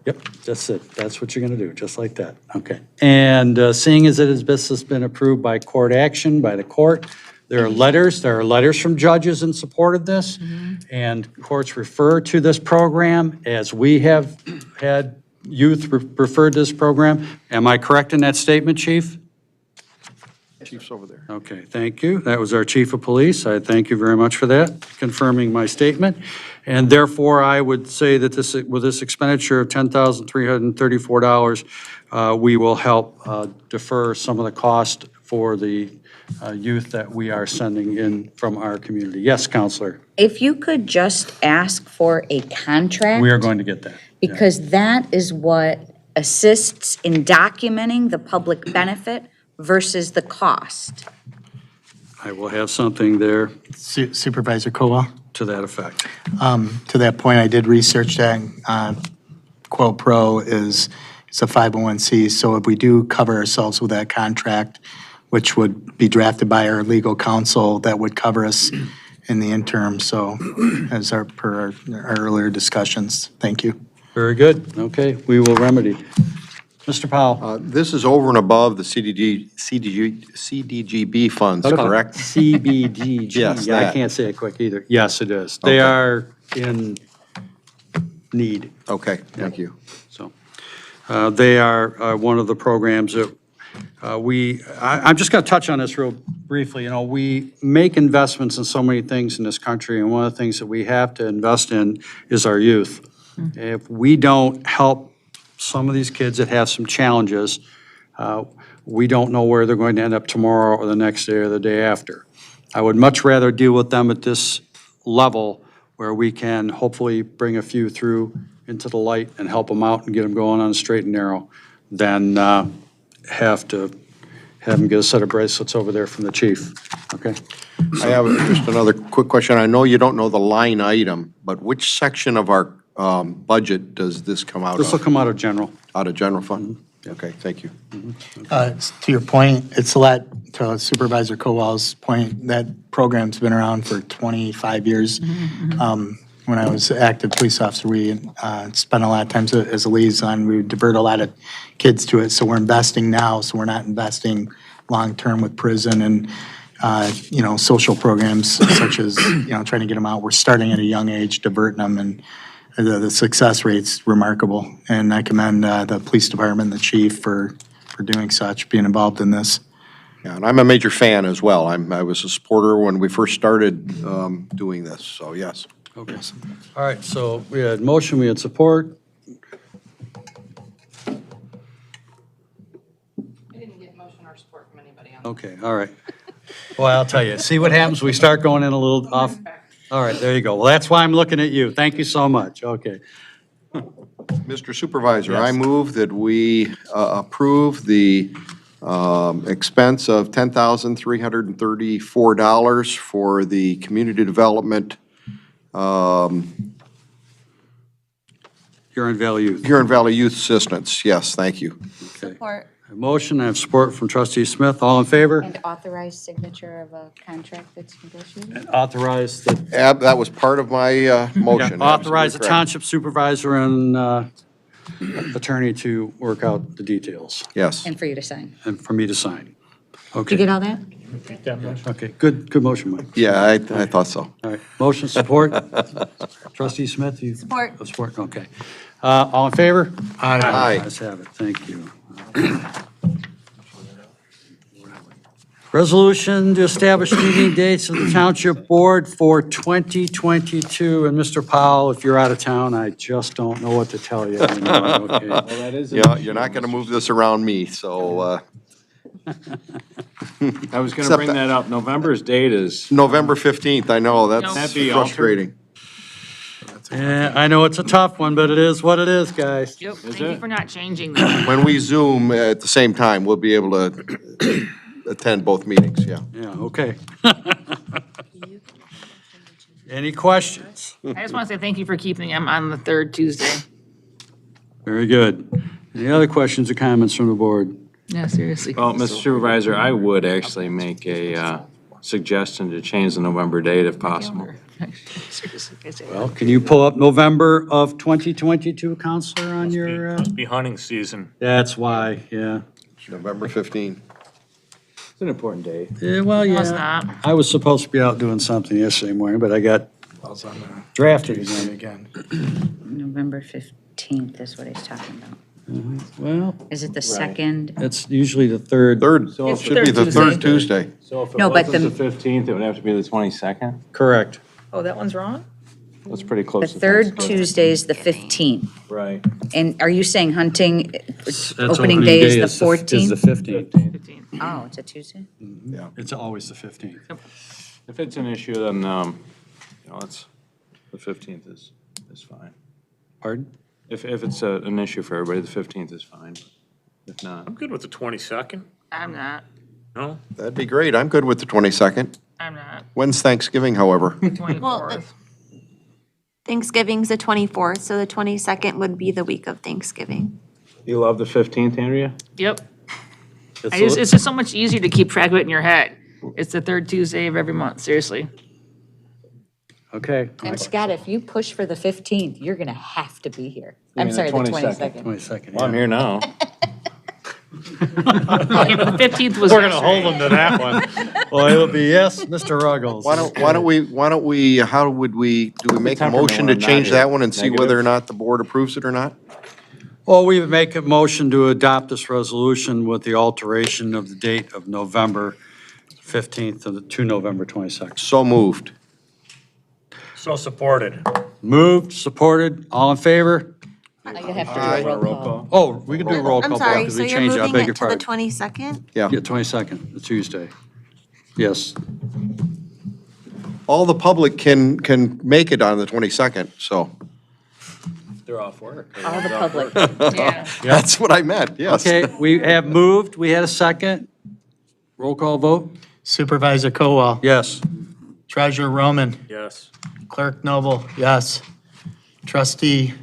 Speaker 1: Yep, that's it. That's what you're going to do, just like that. Okay. And seeing as this has been approved by court action, by the court, there are letters from judges in support of this, and courts refer to this program as we have had youth referred to this program. Am I correct in that statement, Chief?
Speaker 2: Chief's over there.
Speaker 1: Okay, thank you. That was our chief of police. I thank you very much for that, confirming my statement. And therefore, I would say that with this expenditure of $10,334, we will help defer some of the cost for the youth that we are sending in from our community. Yes, Counselor,
Speaker 10: If you could just ask for a contract.
Speaker 1: we are going to get that. Yeah.
Speaker 10: Because that is what assists in documenting the public benefit versus the cost.
Speaker 1: I will have something there
Speaker 8: Supervisor Cowell?
Speaker 1: to that effect.
Speaker 8: To that point, I did research that. Quo Pro is a 501c, so if we do cover ourselves with that contract, which would be drafted by our legal counsel, that would cover us in the interim. So as per our earlier discussions, thank you.
Speaker 1: Very good. Okay, we will remedy. Mr. Powell.
Speaker 2: This is over and above the CDGB funds, correct?
Speaker 1: CBDG.
Speaker 2: Yes,
Speaker 1: Yeah, I
Speaker 2: that.
Speaker 1: can't say it quick either. Yes, it is. They
Speaker 2: Okay.
Speaker 1: are in need,
Speaker 2: Okay, thank you.
Speaker 1: so. They are one of the programs that I'm just going to touch on this real briefly. You know, we make investments in so many things in this country, and one of the things that we have to invest in is our youth. If we don't help some of these kids that have some challenges, we don't know where they're going to end up tomorrow or the next day or the day after. I would much rather deal with them at this level where we can hopefully bring a few through into the light and help them out and get them going on a straight and narrow than have them get a set of bracelets over there from the chief. Okay?
Speaker 2: I have just another quick question. I know you don't know the line item, but which section of our budget does this come out of?
Speaker 1: This will come out of general.
Speaker 2: Out of general fund? Okay, thank you.
Speaker 8: To your point, it's a lot, to Supervisor Cowell's point, that program's been around for 25 years. When I was active police officer, we spent a lot of times as a liaison, we would divert a lot of kids to it. So we're investing now, so we're not investing long-term with prison and, social programs such as, trying to get them out. We're starting at a young age, diverting them, and the success rate's remarkable. And I commend the police department and the chief for doing such, being involved in this.
Speaker 2: Yeah, and I'm a major fan as well. I was a supporter when we first started doing this, so yes.
Speaker 1: Okay. All right, so we had motion, we had support.
Speaker 11: I didn't get motion or support from anybody on
Speaker 1: Okay, all right. Well, I'll tell you, see what happens, we start going in a little off. All right, there you go. Well, that's why I'm looking at you. Thank you so much. Okay.
Speaker 2: Mr. Supervisor, I
Speaker 1: Yes.
Speaker 2: move that we approve the expense of $10,334 for the community development
Speaker 1: Huron Valley Youth.
Speaker 2: Huron Valley Youth Assistance. Yes, thank you.
Speaker 3: Support.
Speaker 1: A motion, I have support from trustee Smith. All in favor?
Speaker 10: And authorized signature of a contract that's negotiated?
Speaker 1: Authorize the,
Speaker 2: That was part of my motion.
Speaker 1: authorize the
Speaker 2: Absolutely correct.
Speaker 1: township supervisor and attorney to work out the details
Speaker 2: Yes.
Speaker 10: And for you to sign.
Speaker 1: and for me to sign.
Speaker 10: Did you
Speaker 1: Okay,
Speaker 10: get all that?
Speaker 1: okay, good motion, Mike.
Speaker 2: Yeah, I thought so.
Speaker 1: All right, motion, support. Trustee Smith, you?
Speaker 3: Support.
Speaker 1: Support, okay. All in favor?
Speaker 2: Aye.
Speaker 1: Let's have it, thank you. Resolution to establish meeting dates of the Township Board for 2022. And Mr. Powell, if you're out of town, I just don't know what to tell you anymore, okay?
Speaker 9: that is.
Speaker 2: Yeah, you're not going to move this around me, so
Speaker 9: I was gonna bring that up. November's date is,
Speaker 2: November 15th, I know, that's
Speaker 9: That'd be altered.
Speaker 2: frustrating.
Speaker 1: Yeah, I know it's a tough one, but it is what it is, guys.
Speaker 7: Yep, thank you
Speaker 9: it?
Speaker 7: for not changing that.
Speaker 2: When we Zoom at the same time, we'll be able to attend both meetings, yeah.
Speaker 1: Yeah, okay. Any questions?
Speaker 7: I just want to say thank you for keeping them on the third Tuesday.
Speaker 1: Very good. Any other questions or comments from the board?
Speaker 7: No, seriously.
Speaker 9: well, Mr. Supervisor, I would actually make a suggestion to change the November date if possible.
Speaker 7: Seriously, I say
Speaker 1: Well, can you pull up November of 2022, Counselor, on your,
Speaker 5: Must be hunting season.
Speaker 1: that's why, yeah.
Speaker 2: November 15th.
Speaker 9: It's an important day.
Speaker 1: Yeah, well,
Speaker 7: No, it's
Speaker 1: yeah.
Speaker 7: not.
Speaker 1: I was supposed to be out doing something yesterday morning, but I got
Speaker 8: Falls on the
Speaker 1: drafted
Speaker 8: Tuesday
Speaker 1: again.
Speaker 8: again.
Speaker 10: November 15th is what he's talking about.
Speaker 1: Well,
Speaker 10: Is it the second?
Speaker 1: it's usually the third.
Speaker 2: Third,
Speaker 9: So if
Speaker 2: should be the
Speaker 7: third
Speaker 2: third Tuesday.
Speaker 9: So if it
Speaker 10: No, but
Speaker 9: wasn't
Speaker 10: the-
Speaker 9: the 15th, it would have to be the 22nd?
Speaker 1: Correct.
Speaker 7: Oh, that one's wrong?
Speaker 9: That's pretty
Speaker 10: The
Speaker 9: close to
Speaker 10: third
Speaker 9: Thanksgiving.
Speaker 10: Tuesday is the 15th.
Speaker 9: Right.
Speaker 10: And are you saying hunting,
Speaker 1: That's
Speaker 10: opening day is the
Speaker 1: Is the
Speaker 10: 14th?
Speaker 1: 15th.
Speaker 7: 15.
Speaker 10: Oh, it's a Tuesday?
Speaker 1: It's always the 15th.
Speaker 9: If it's an issue, then, it's, the 15th is fine.
Speaker 1: Pardon?
Speaker 9: If it's an issue for everybody, the 15th is fine. If not,
Speaker 5: I'm good with the 22nd.
Speaker 7: I'm not.
Speaker 5: No?
Speaker 2: That'd be great, I'm good with the 22nd.
Speaker 7: I'm not.
Speaker 2: When's Thanksgiving, however?
Speaker 7: 24th.
Speaker 3: Thanksgiving's the 24th, so the 22nd would be the week of Thanksgiving.
Speaker 9: you love the 15th, Andrea?
Speaker 7: Yep. It's just so much easier to keep track of it in your head. It's the third Tuesday of every month, seriously.
Speaker 1: Okay.
Speaker 10: And Scott, if you push for the 15th, you're going to have to be here.
Speaker 9: You
Speaker 10: I'm
Speaker 9: mean
Speaker 10: sorry,
Speaker 9: the
Speaker 10: the
Speaker 9: 22nd.
Speaker 10: 22nd.
Speaker 1: 22nd.
Speaker 9: Well, I'm here now.
Speaker 7: Okay, but the 15th was
Speaker 1: We're gonna hold
Speaker 7: yesterday.
Speaker 1: them to that one. Well, it'll be yes, Mr. Ruggles.
Speaker 2: Why don't we, how would we, do we make a
Speaker 9: temperament
Speaker 2: motion to
Speaker 9: when I'm not
Speaker 2: change
Speaker 9: here.
Speaker 2: that one and see whether
Speaker 9: Negative?
Speaker 2: or not the board approves it or not?
Speaker 1: Well, we would make a motion to adopt this resolution with the alteration of the date of November 15th to November 22nd.
Speaker 2: So moved.
Speaker 5: So supported.
Speaker 1: Moved, supported, all in favor?
Speaker 10: I have to
Speaker 2: Aye.
Speaker 10: do a roll call.
Speaker 1: Oh, we can do a roll
Speaker 3: I'm
Speaker 1: call
Speaker 3: sorry,
Speaker 1: because
Speaker 3: so
Speaker 1: we
Speaker 3: you're
Speaker 1: changed it. I
Speaker 3: moving
Speaker 1: beg your
Speaker 3: it to the
Speaker 1: pardon.
Speaker 3: 22nd?
Speaker 2: Yeah.
Speaker 1: Yeah, 22nd, the Tuesday. Yes.
Speaker 2: All the public can make it on the 22nd, so.
Speaker 9: They're off work.
Speaker 10: All the public.
Speaker 7: Yeah.
Speaker 2: That's what I meant, yes.
Speaker 1: Okay, we have moved, we had a second. Roll call vote?
Speaker 8: Supervisor Cowell.
Speaker 1: Yes.
Speaker 8: Treasurer Roman.
Speaker 5: Yes.
Speaker 8: Clerk Noble, yes. Trustee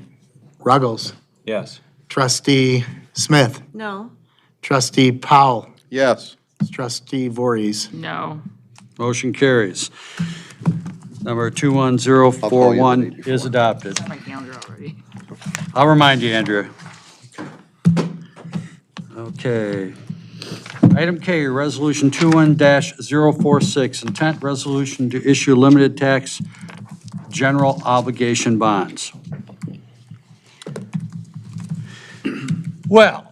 Speaker 8: Ruggles.
Speaker 9: Yes.
Speaker 8: Trustee Smith.
Speaker 3: No.
Speaker 8: Trustee Powell.
Speaker 2: Yes.
Speaker 8: Trustee Voorhees.
Speaker 7: No.
Speaker 1: Motion carries. Number
Speaker 2: I'll call you the
Speaker 1: 21041
Speaker 2: day before.
Speaker 1: is adopted.
Speaker 7: My calendar already.
Speaker 1: I'll remind you, Andrea. Okay. Item K, Resolution 21-046, intent resolution to issue limited tax general obligation bonds. Well,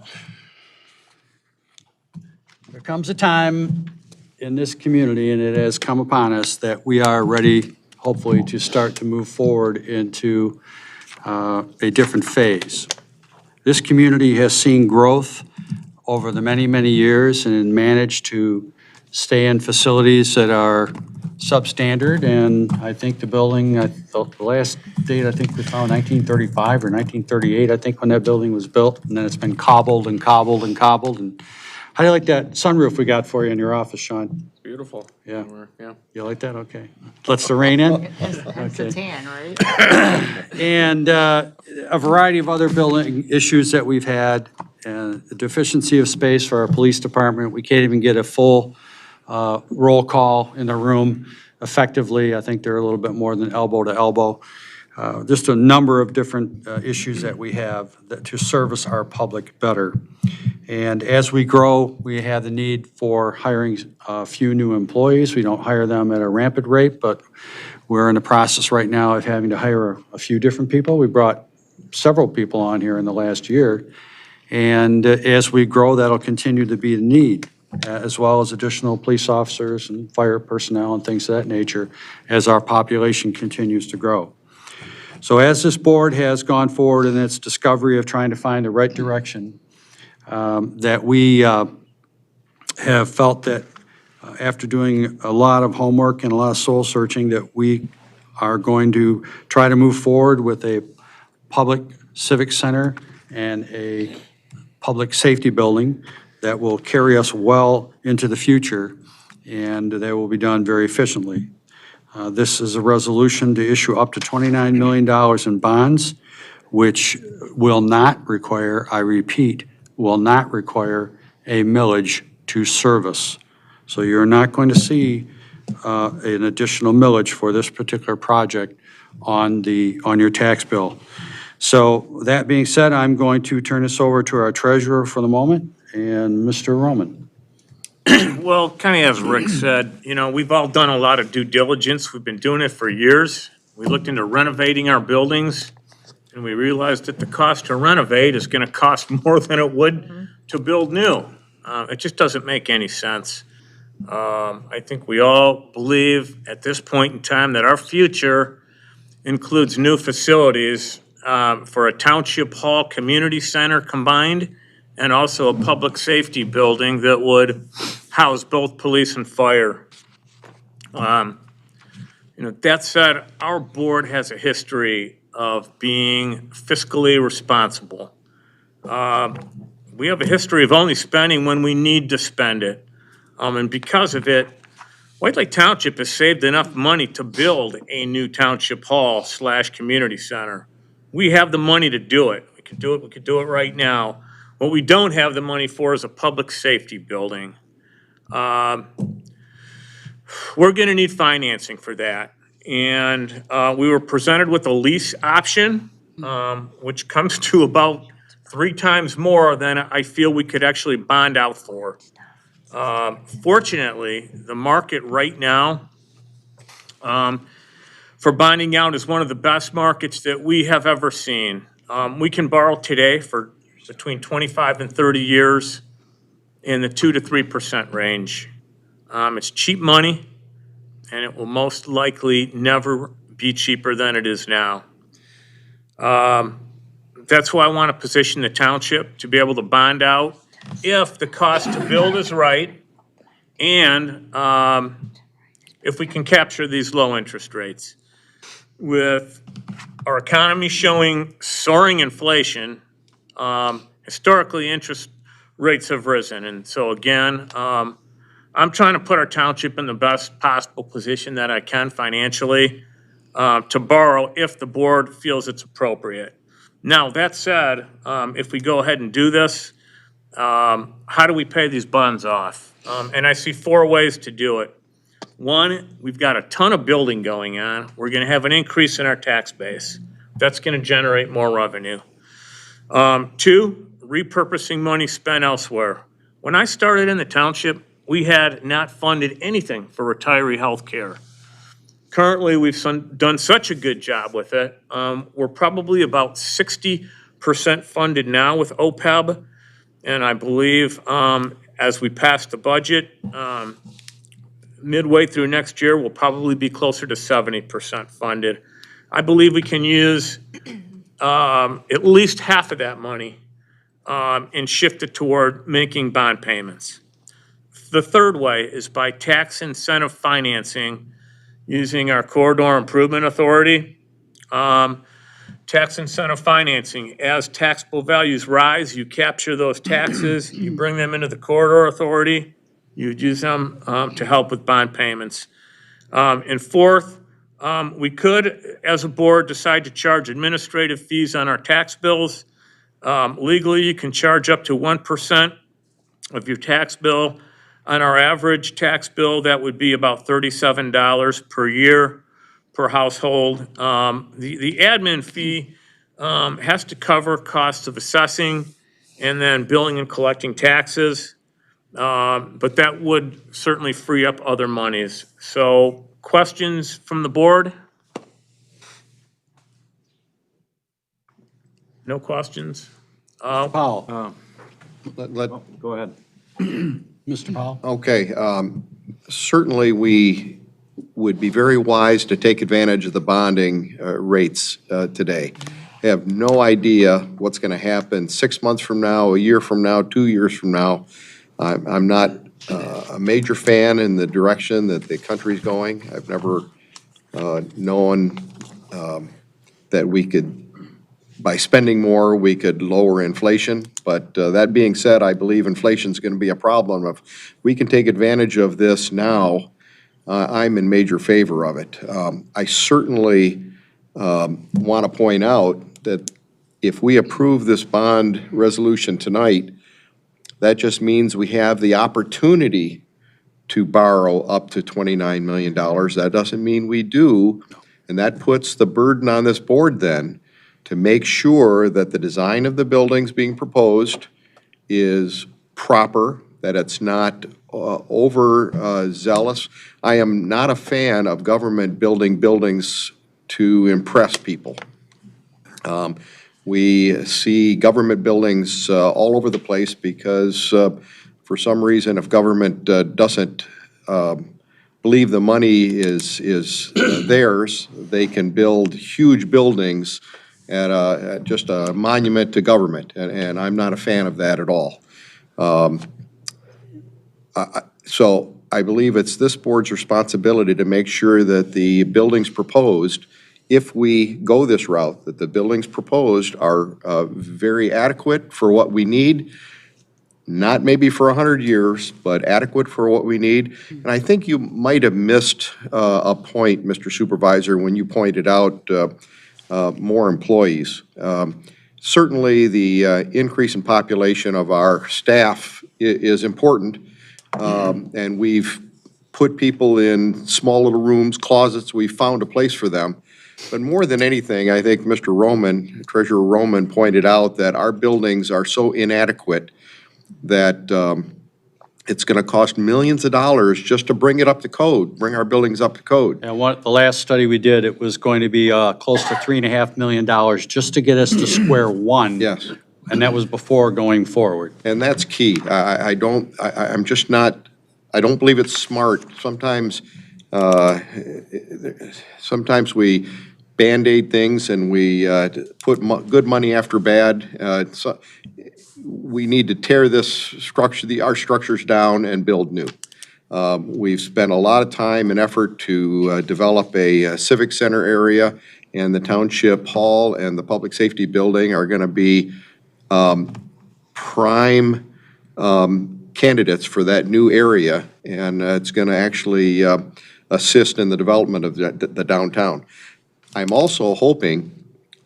Speaker 1: there comes a time in this community, and it has come upon us, that we are ready, hopefully, to start to move forward into a different phase. This community has seen growth over the many, many years and managed to stay in facilities that are substandard. And I think the building, the last date, I think we found 1935 or 1938, I think, when that building was built. And then it's been cobbled and cobbled and cobbled. And how do you like that sunroof we got for you in your office, Sean?
Speaker 12: Beautiful.
Speaker 1: Yeah.
Speaker 12: Yeah.
Speaker 1: You like that? Okay. Lets the rain in?
Speaker 7: It's a tan, right?
Speaker 1: And a variety of other building issues that we've had, the deficiency of space for our police department. We can't even get a full roll call in the room effectively. I think they're a little bit more than elbow to elbow. Just a number of different issues that we have to service our public better. And as we grow, we have the need for hiring a few new employees. We don't hire them at a rampant rate, but we're in the process right now of having to hire a few different people. We brought several people on here in the last year. And as we grow, that'll continue to be the need. as well as additional police officers and fire personnel and things of that nature as our population continues to grow. So as this board has gone forward in its discovery of trying to find the right direction, that we have felt that after doing a lot of homework and a lot of soul searching, that we are going to try to move forward with a public civic center and a public safety building that will carry us well into the future, and that will be done very efficiently. This is a resolution to issue up to $29 million in bonds, which will not require, I repeat, will not require a millage to service. So you're not going to see an additional millage for this particular project on your tax bill. So that being said, I'm going to turn this over to our treasurer for the moment, and Mr. Roman.
Speaker 5: Well, kind of as Rick said, we've all done a lot of due diligence. We've been doing it for years. We looked into renovating our buildings, and we realized that the cost to renovate is going to cost more than it would to build new. It just doesn't make any sense. I think we all believe at this point in time that our future includes new facilities for a township hall community center combined, and also a public safety building that would house both police and fire. That said, our board has a history of being fiscally responsible. We have a history of only spending when we need to spend it. And because of it, White Lake Township has saved enough money to build a new township hall / community center. We have the money to do it. We could do it right now. What we don't have the money for is a public safety building. We're going to need financing for that. And we were presented with a lease option, which comes to about 3 times more than I feel we could actually bond out for. Fortunately, the market right now for bonding out is one of the best markets that we have ever seen. We can borrow today for between 25 and 30 years in the 2 to 3% range. It's cheap money, and it will most likely never be cheaper than it is now. That's why I want to position the township to be able to bond out if the cost to build is right, and if we can capture these low interest rates. With our economy showing soaring inflation, historically interest rates have risen. And so again, I'm trying to put our township in the best possible position that I can financially to borrow if the board feels it's appropriate. Now, that said, if we go ahead and do this, how do we pay these bonds off? And I see 4 ways to do it. 1, we've got a ton of building going on. We're going to have an increase in our tax base. That's going to generate more revenue. 2, repurposing money spent elsewhere. When I started in the township, we had not funded anything for retiree health care. Currently, we've done such a good job with it. We're probably about 60% funded now with OPEB, and I believe as we pass the budget, midway through next year, we'll probably be closer to 70% funded. I believe we can use at least half of that money and shift it toward making bond payments. The third way is by tax incentive financing using our Corridor Improvement Authority. Tax incentive financing, as taxable values rise, you capture those taxes, you bring them into the Corridor Authority, you use them to help with bond payments. And fourth, we could, as a board, decide to charge administrative fees on our tax bills. Legally, you can charge up to 1% of your tax bill. On our average tax bill, that would be about $37 per year per household. The admin fee has to cover costs of assessing and then billing and collecting taxes. But that would certainly free up other monies. So questions from the board? No questions?
Speaker 1: Powell.
Speaker 9: Go ahead.
Speaker 1: Mr. Powell?
Speaker 2: Okay, certainly we would be very wise to take advantage of the bonding rates today. Have no idea what's going to happen 6 months from now, a year from now, 2 years from now. I'm not a major fan in the direction that the country's going. I've never known that we could, by spending more, we could lower inflation. But that being said, I believe inflation's going to be a problem. If we can take advantage of this now, I'm in major favor of it. I certainly want to point out that if we approve this bond resolution tonight, that just means we have the opportunity to borrow up to $29 million. That doesn't mean we do, and that puts the burden on this board then to make sure that the design of the buildings being proposed is proper, that it's not overzealous. I am not a fan of government building buildings to impress people. We see government buildings all over the place because for some reason, if government doesn't believe the money is theirs, they can build huge buildings at just a monument to government, and I'm not a fan of that at all. So I believe it's this board's responsibility to make sure that the buildings proposed, if we go this route, that the buildings proposed are very adequate for what we need, not maybe for 100 years, but adequate for what we need. And I think you might have missed a point, Mr. Supervisor, when you pointed out more employees. Certainly, the increase in population of our staff is important, and we've put people in small little rooms, closets. We've found a place for them. But more than anything, I think Mr. Roman, Treasurer Roman, pointed out that our buildings are so inadequate that it's going to cost millions of dollars just to bring it up to code, bring our buildings up to code.
Speaker 1: And the last study we did, it was going to be close to $3.5 million just to get us to square one.
Speaker 2: Yes.
Speaker 1: And that was before going forward.
Speaker 2: And that's key. I'm just not, I don't believe it's smart. Sometimes we Band-Aid things and we put good money after bad. So we need to tear this structure, our structures down and build new. We've spent a lot of time and effort to develop a civic center area, and the Township Hall and the Public Safety Building are going to be prime candidates for that new area, and it's going to actually assist in the development of the downtown. I'm also hoping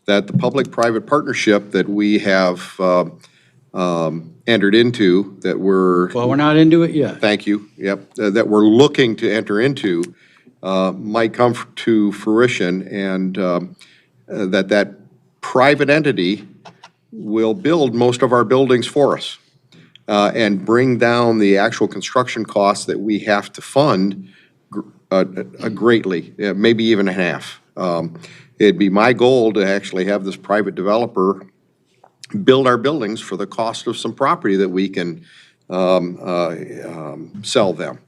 Speaker 2: that the public-private partnership that we have entered into, that we're...
Speaker 1: Well, we're not into it yet.
Speaker 2: Thank you, yep, that we're looking to enter into might come to fruition, and that private entity will build most of our buildings for us and bring down the actual construction costs that we have to fund greatly, maybe even in half. It'd be my goal to actually have this private developer build our buildings for the cost of some property that we can sell them.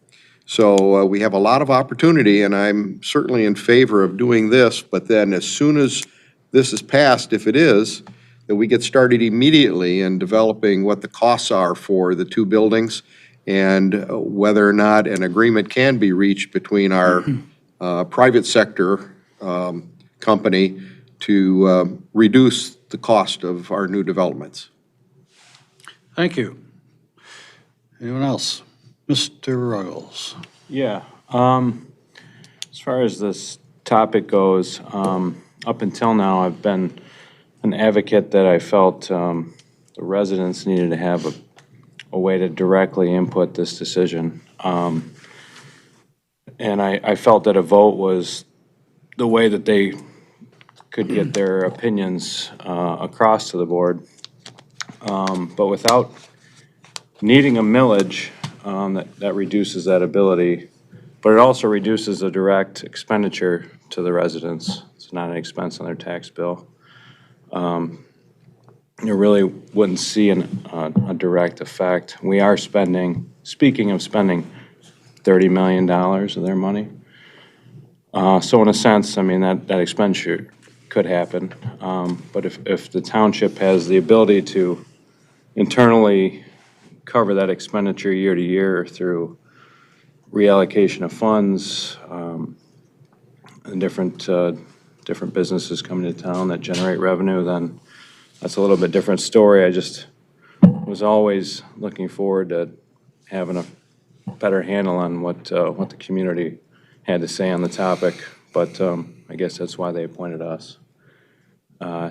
Speaker 2: So we have a lot of opportunity, and I'm certainly in favor of doing this, but then as soon as this is passed, if it is, that we get started immediately in developing what the costs are for the two buildings and whether or not an agreement can be reached between our private sector company to reduce the cost of our new developments.
Speaker 1: Thank you. Anyone else? Mr. Ruggles.
Speaker 9: Yeah, as far as this topic goes, up until now, I've been an advocate that I felt the residents needed to have a way to directly input this decision. And I felt that a vote was the way that they could get their opinions across to the board. But without needing a millage, that reduces that ability, but it also reduces the direct expenditure to the residents. It's not an expense on their tax bill. you really wouldn't see a direct effect. We are spending, speaking of spending, $30 million of their money. So in a sense, I mean, that expenditure could happen. But if the township has the ability to internally cover that expenditure year to year through reallocation of funds, and different businesses coming to town that generate revenue, then that's a little bit different story. I just was always looking forward to having a better handle on what the community had to say on the topic, but I guess that's why they appointed us.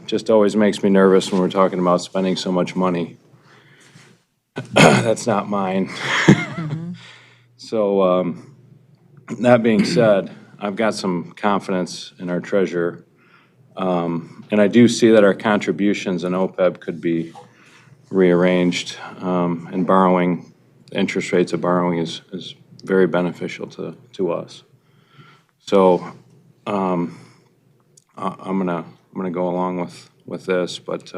Speaker 9: Just always makes me nervous when we're talking about spending so much money. That's not mine. So, that being said, I've got some confidence in our treasurer. And I do see that our contributions in OPEB could be rearranged, and borrowing, interest rates of borrowing is very beneficial to us. So, I'm gonna go along with this, but,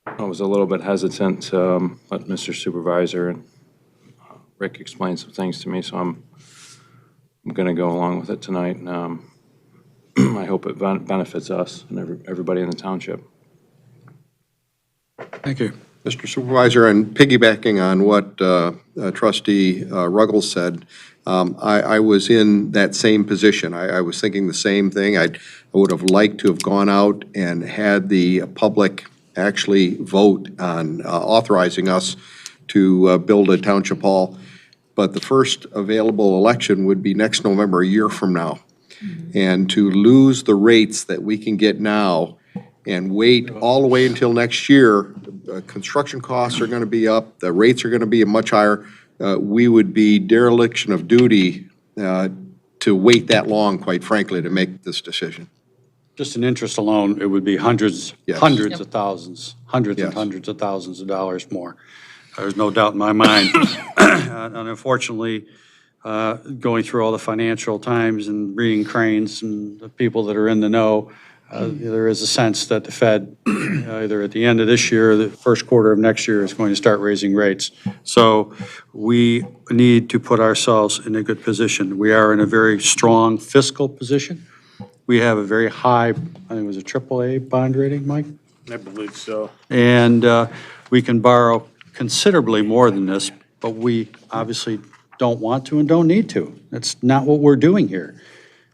Speaker 9: I was a little bit hesitant to let Mr. Supervisor and Rick explain some things to me, so I'm gonna go along with it tonight, and, I hope it benefits us and everybody in the township.
Speaker 1: Thank you.
Speaker 2: Mr. Supervisor, and piggybacking on what Trustee Ruggles said, I was in that same position. I was thinking the same thing. I would have liked to have gone out and had the public actually vote on authorizing us to build a township hall. But the first available election would be next November, a year from now. And to lose the rates that we can get now and wait all the way until next year, construction costs are gonna be up, the rates are gonna be much higher. We would be dereliction of duty to wait that long, quite frankly, to make this decision.
Speaker 1: Just in interest alone, it would be hundreds
Speaker 2: Yes.
Speaker 1: of thousands, hundreds and
Speaker 2: Yes.
Speaker 1: hundreds of thousands of dollars more. There's no doubt in my mind. And unfortunately, going through all the financial times and reading Cranes and the people that are in the know, there is a sense that the Fed, either at the end of this year or the first quarter of next year, is going to start raising rates. So we need to put ourselves in a good position. We are in a very strong fiscal position. We have a very high, I think it was a AAA bond rating, Mike?
Speaker 5: I believe so.
Speaker 1: And we can borrow considerably more than this, but we obviously don't want to and don't need to. That's not what we're doing here.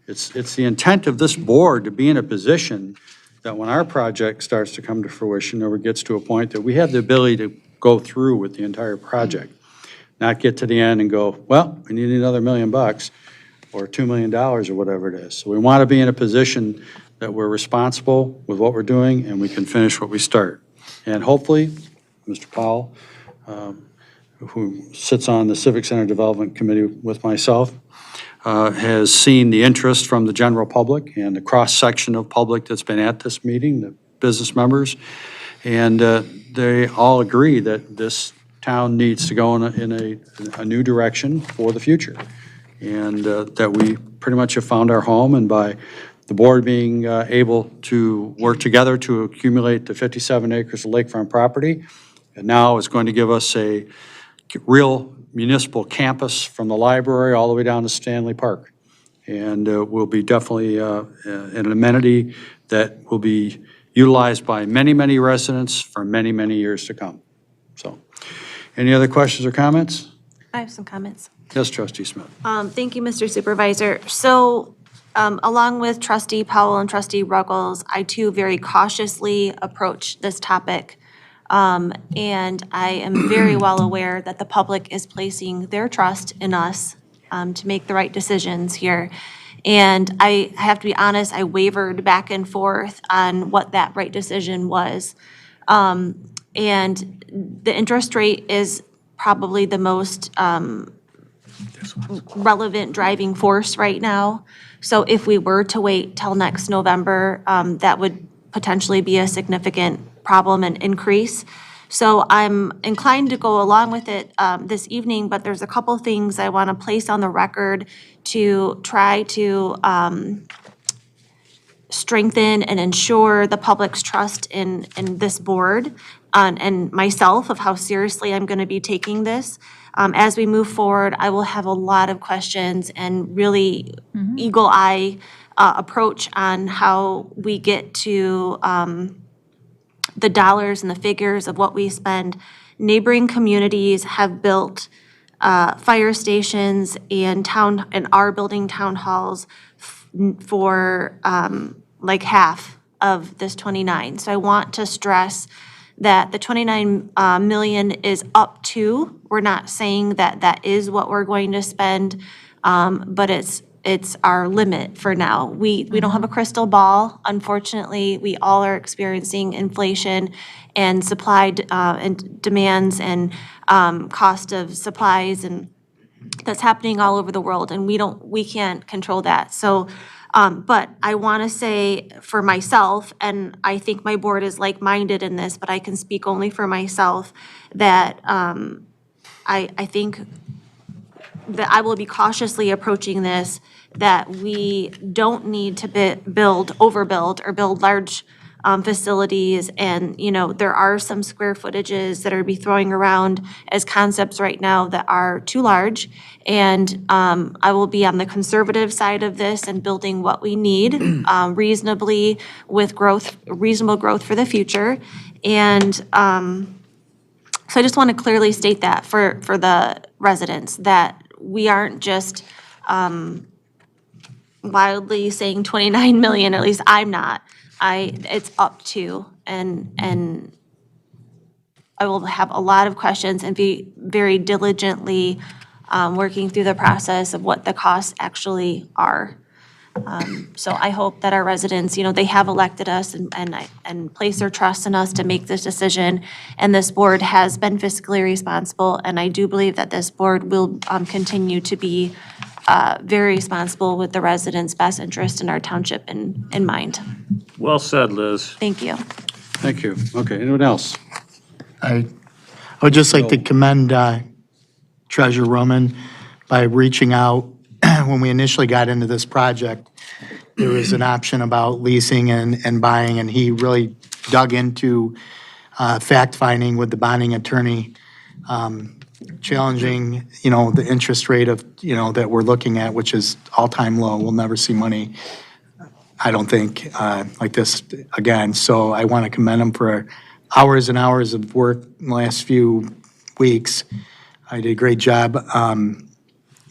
Speaker 1: It's the intent of this board to be in a position that when our project starts to come to fruition, or it gets to a point that we have the ability to go through with the entire project, not get to the end and go, well, we need another $1 million or $2 million or whatever it is. So we want to be in a position that we're responsible with what we're doing and we can finish what we start. And hopefully, Mr. Powell, who sits on the Civic Center Development Committee with myself, has seen the interest from the general public and the cross-section of public that's been at this meeting, the business members, and they all agree that this town needs to go in a new direction for the future, and that we pretty much have found our home, and by the board being able to work together to accumulate the 57 acres of lakefront property, and now it's going to give us a real municipal campus from the library all the way down to Stanley Park. And will be definitely an amenity that will be utilized by many, many residents for many, many years to come. So, any other questions or comments?
Speaker 3: I have some comments.
Speaker 1: Yes, Trustee Smith.
Speaker 3: Thank you, Mr. Supervisor. So, along with Trustee Powell and Trustee Ruggles, I too very cautiously approach this topic. And I am very well aware that the public is placing their trust in us to make the right decisions here. And I have to be honest, I wavered back and forth on what that right decision was. And the interest rate is probably the most relevant driving force right now. So if we were to wait till next November, that would potentially be a significant problem and increase. So I'm inclined to go along with it this evening, but there's a couple things I want to place on the record to try to strengthen and ensure the public's trust in this board and myself of how seriously I'm going to be taking this. As we move forward, I will have a lot of questions and really eagle eye approach on how we get to the dollars and the figures of what we spend. Neighboring communities have built fire stations and are building town halls for like half of this 29. So I want to stress that the 29 million is up to. We're not saying that that is what we're going to spend, but it's our limit for now. We don't have a crystal ball. Unfortunately, we all are experiencing inflation and supply and demands and cost of supplies, and that's happening all over the world, and we can't control that. So, but I want to say for myself, and I think my board is like-minded in this, but I can speak only for myself, that I think that I will be cautiously approaching this, that we don't need to overbuild or build large facilities. And, you know, there are some square footages that are be throwing around as concepts right now that are too large. And I will be on the conservative side of this and building what we need reasonably with reasonable growth for the future. And so I just want to clearly state that for the residents, that we aren't just wildly saying 29 million, at least I'm not. It's up to, and I will have a lot of questions and be very diligently working through the process of what the costs actually are. So I hope that our residents, you know, they have elected us and place their trust in us to make this decision. And this board has been fiscally responsible, and I do believe that this board will continue to be very responsible with the residents' best interest in our township in mind.
Speaker 5: Well said, Liz.
Speaker 3: Thank you.
Speaker 1: Thank you. Okay, anyone else?
Speaker 8: I would just like to commend Treasurer Roman by reaching out. When we initially got into this project, there was an option about leasing and buying, and he really dug into fact-finding with the bonding attorney, challenging, you know, the interest rate of, you know, that we're looking at, which is all-time low. We'll never see money, I don't think, like this again. So I want to commend him for hours and hours of work in the last few weeks. I did a great job.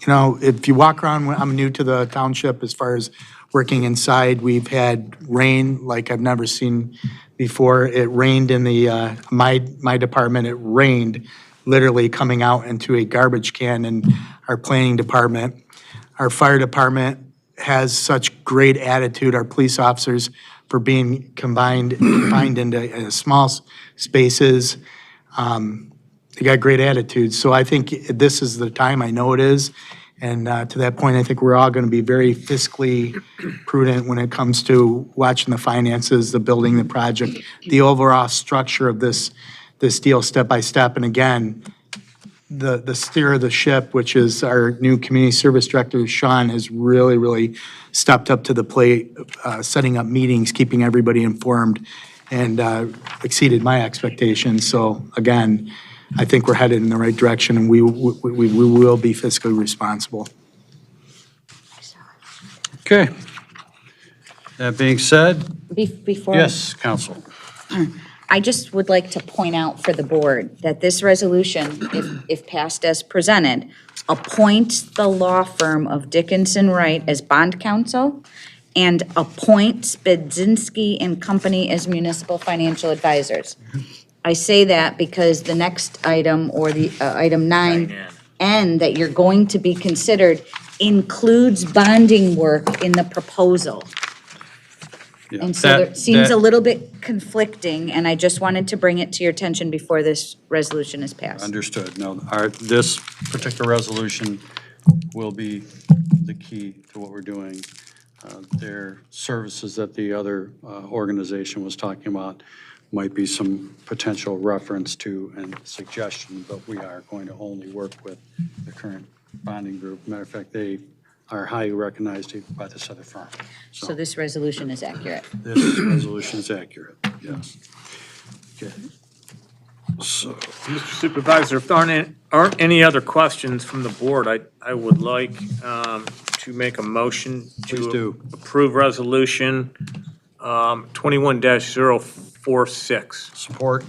Speaker 8: You know, if you walk around, I'm new to the township as far as working inside. We've had rain like I've never seen before. It rained in the, my department, it rained literally coming out into a garbage can in our planning department. Our fire department has such great attitude, our police officers, for being confined into small spaces. They got great attitudes. So I think this is the time, I know it is. And to that point, I think we're all going to be very fiscally prudent when it comes to watching the finances, the building, the project, the overall structure of this deal step by step. And again, the steer of the ship, which is our new community service director, Sean, has really stepped up to the plate, setting up meetings, keeping everybody informed, and exceeded my expectations. So again, I think we're headed in the right direction, and we will be fiscally responsible.
Speaker 1: Okay. That being said,
Speaker 10: Before.
Speaker 1: yes, Counsel.
Speaker 10: I just would like to point out for the board that this resolution, if passed as presented, appoints the law firm of Dickinson Wright as bond counsel and appoints Bedzinski and Company as municipal financial advisors. I say that because the next item, or the item 9N, that you're going to be considered includes bonding work in the proposal.
Speaker 1: Yeah,
Speaker 10: And so it seems a little bit conflicting, and I just wanted to bring it to your attention before this resolution is passed.
Speaker 1: Understood. No, this particular resolution will be the key to what we're doing. Their services that the other organization was talking about might be some potential reference to and suggestion, but we are going to only work with the current bonding group. Matter of fact, they are highly recognized by this other firm.
Speaker 10: So this resolution is accurate.
Speaker 1: This resolution is accurate, yes. Okay. So,
Speaker 5: Mr. Supervisor, if there aren't any other questions from the board, I would like to make a motion
Speaker 1: Please
Speaker 5: to
Speaker 1: do.
Speaker 5: approve resolution 21-046.
Speaker 1: support.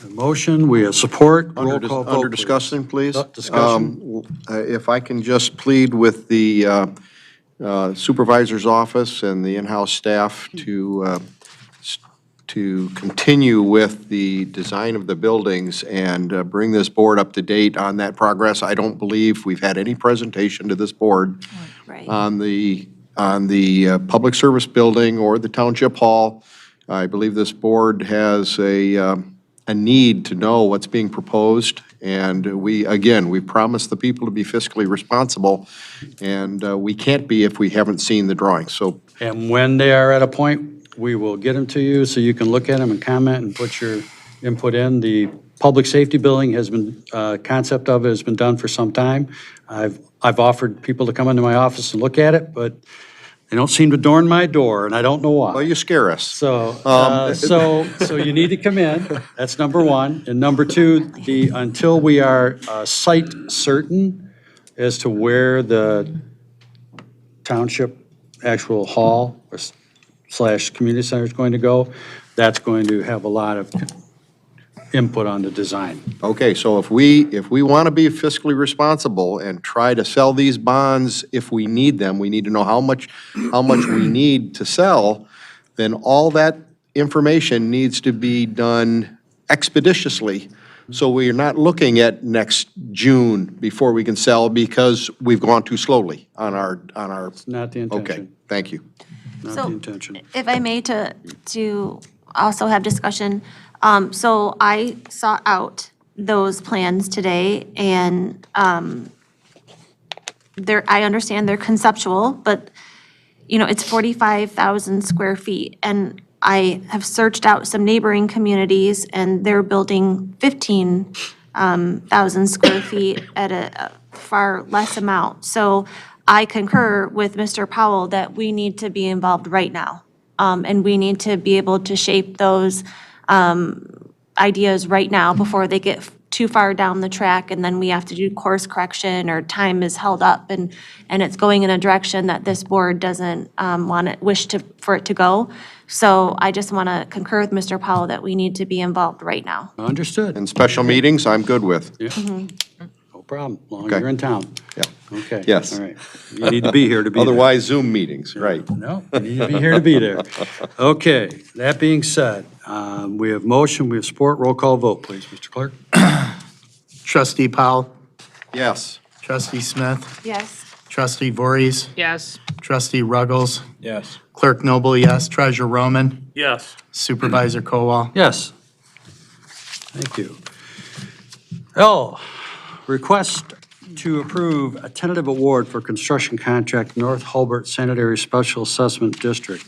Speaker 1: A motion, we have support. Roll call vote,
Speaker 2: Under
Speaker 1: please.
Speaker 2: discussion, please.
Speaker 1: Discussion.
Speaker 2: If I can just plead with the supervisor's office and the in-house staff to continue with the design of the buildings and bring this board up to date on that progress. I don't believe we've had any presentation to this board
Speaker 3: Right.
Speaker 2: on the public service building or the township hall. I believe this board has a need to know what's being proposed. And we promised the people to be fiscally responsible, and we can't be if we haven't seen the drawings. So
Speaker 1: And when they are at a point, we will get them to you so you can look at them and comment and put your input in. The public safety building has been, concept of it has been done for some time. I've offered people to come into my office and look at it, but they don't seem to adorn my door, and I don't know why.
Speaker 2: well, you scare us.
Speaker 1: So, so you need to come in, that's number one. And number two, until we are site certain as to where the township actual hall or / community center is going to go, that's going to have a lot of input on the design.
Speaker 2: Okay, so if we want to be fiscally responsible and try to sell these bonds if we need them, we need to know how much we need to sell, then all that information needs to be done expeditiously. So we're not looking at next June before we can sell because we've gone too slowly on our.
Speaker 1: Not the
Speaker 2: Okay,
Speaker 1: intention.
Speaker 2: thank you.
Speaker 1: Not
Speaker 3: So,
Speaker 1: the intention.
Speaker 3: if I may, to also have discussion, so I sought out those plans today, and I understand they're conceptual, but, it's 45,000 square feet, and I have searched out some neighboring communities, and they're building 15,000 square feet at a far less amount. So I concur with Mr. Powell that we need to be involved right now. And we need to be able to shape those ideas right now before they get too far down the track, and then we have to do course correction, or time is held up, and it's going in a direction that this board doesn't wish for it to go. So I just want to concur with Mr. Powell that we need to be involved right now.
Speaker 1: Understood.
Speaker 2: And special meetings, I'm good with.
Speaker 1: Yeah. No problem, as long as
Speaker 2: Okay.
Speaker 1: you're in town.
Speaker 2: Yeah.
Speaker 1: Okay.
Speaker 2: Yes.
Speaker 1: All right. You need to be here to be there.
Speaker 2: Otherwise, Zoom meetings, right.
Speaker 1: No, you need to be here to be there. Okay, that being said, we have motion, we have support, roll call vote, please, Mr. Clerk.
Speaker 8: Trustee Powell,
Speaker 2: Yes.
Speaker 8: Trustee Smith,
Speaker 3: Yes.
Speaker 8: Trustee Voorhees,
Speaker 7: Yes.
Speaker 8: Trustee Ruggles,
Speaker 9: Yes.
Speaker 8: Clerk Noble, yes. Treasurer Roman,
Speaker 5: Yes.
Speaker 8: Supervisor Kowal.
Speaker 1: Yes. Thank you. L, request to approve a tentative award for construction contract North Hulbert Sanitary Special Assessment District.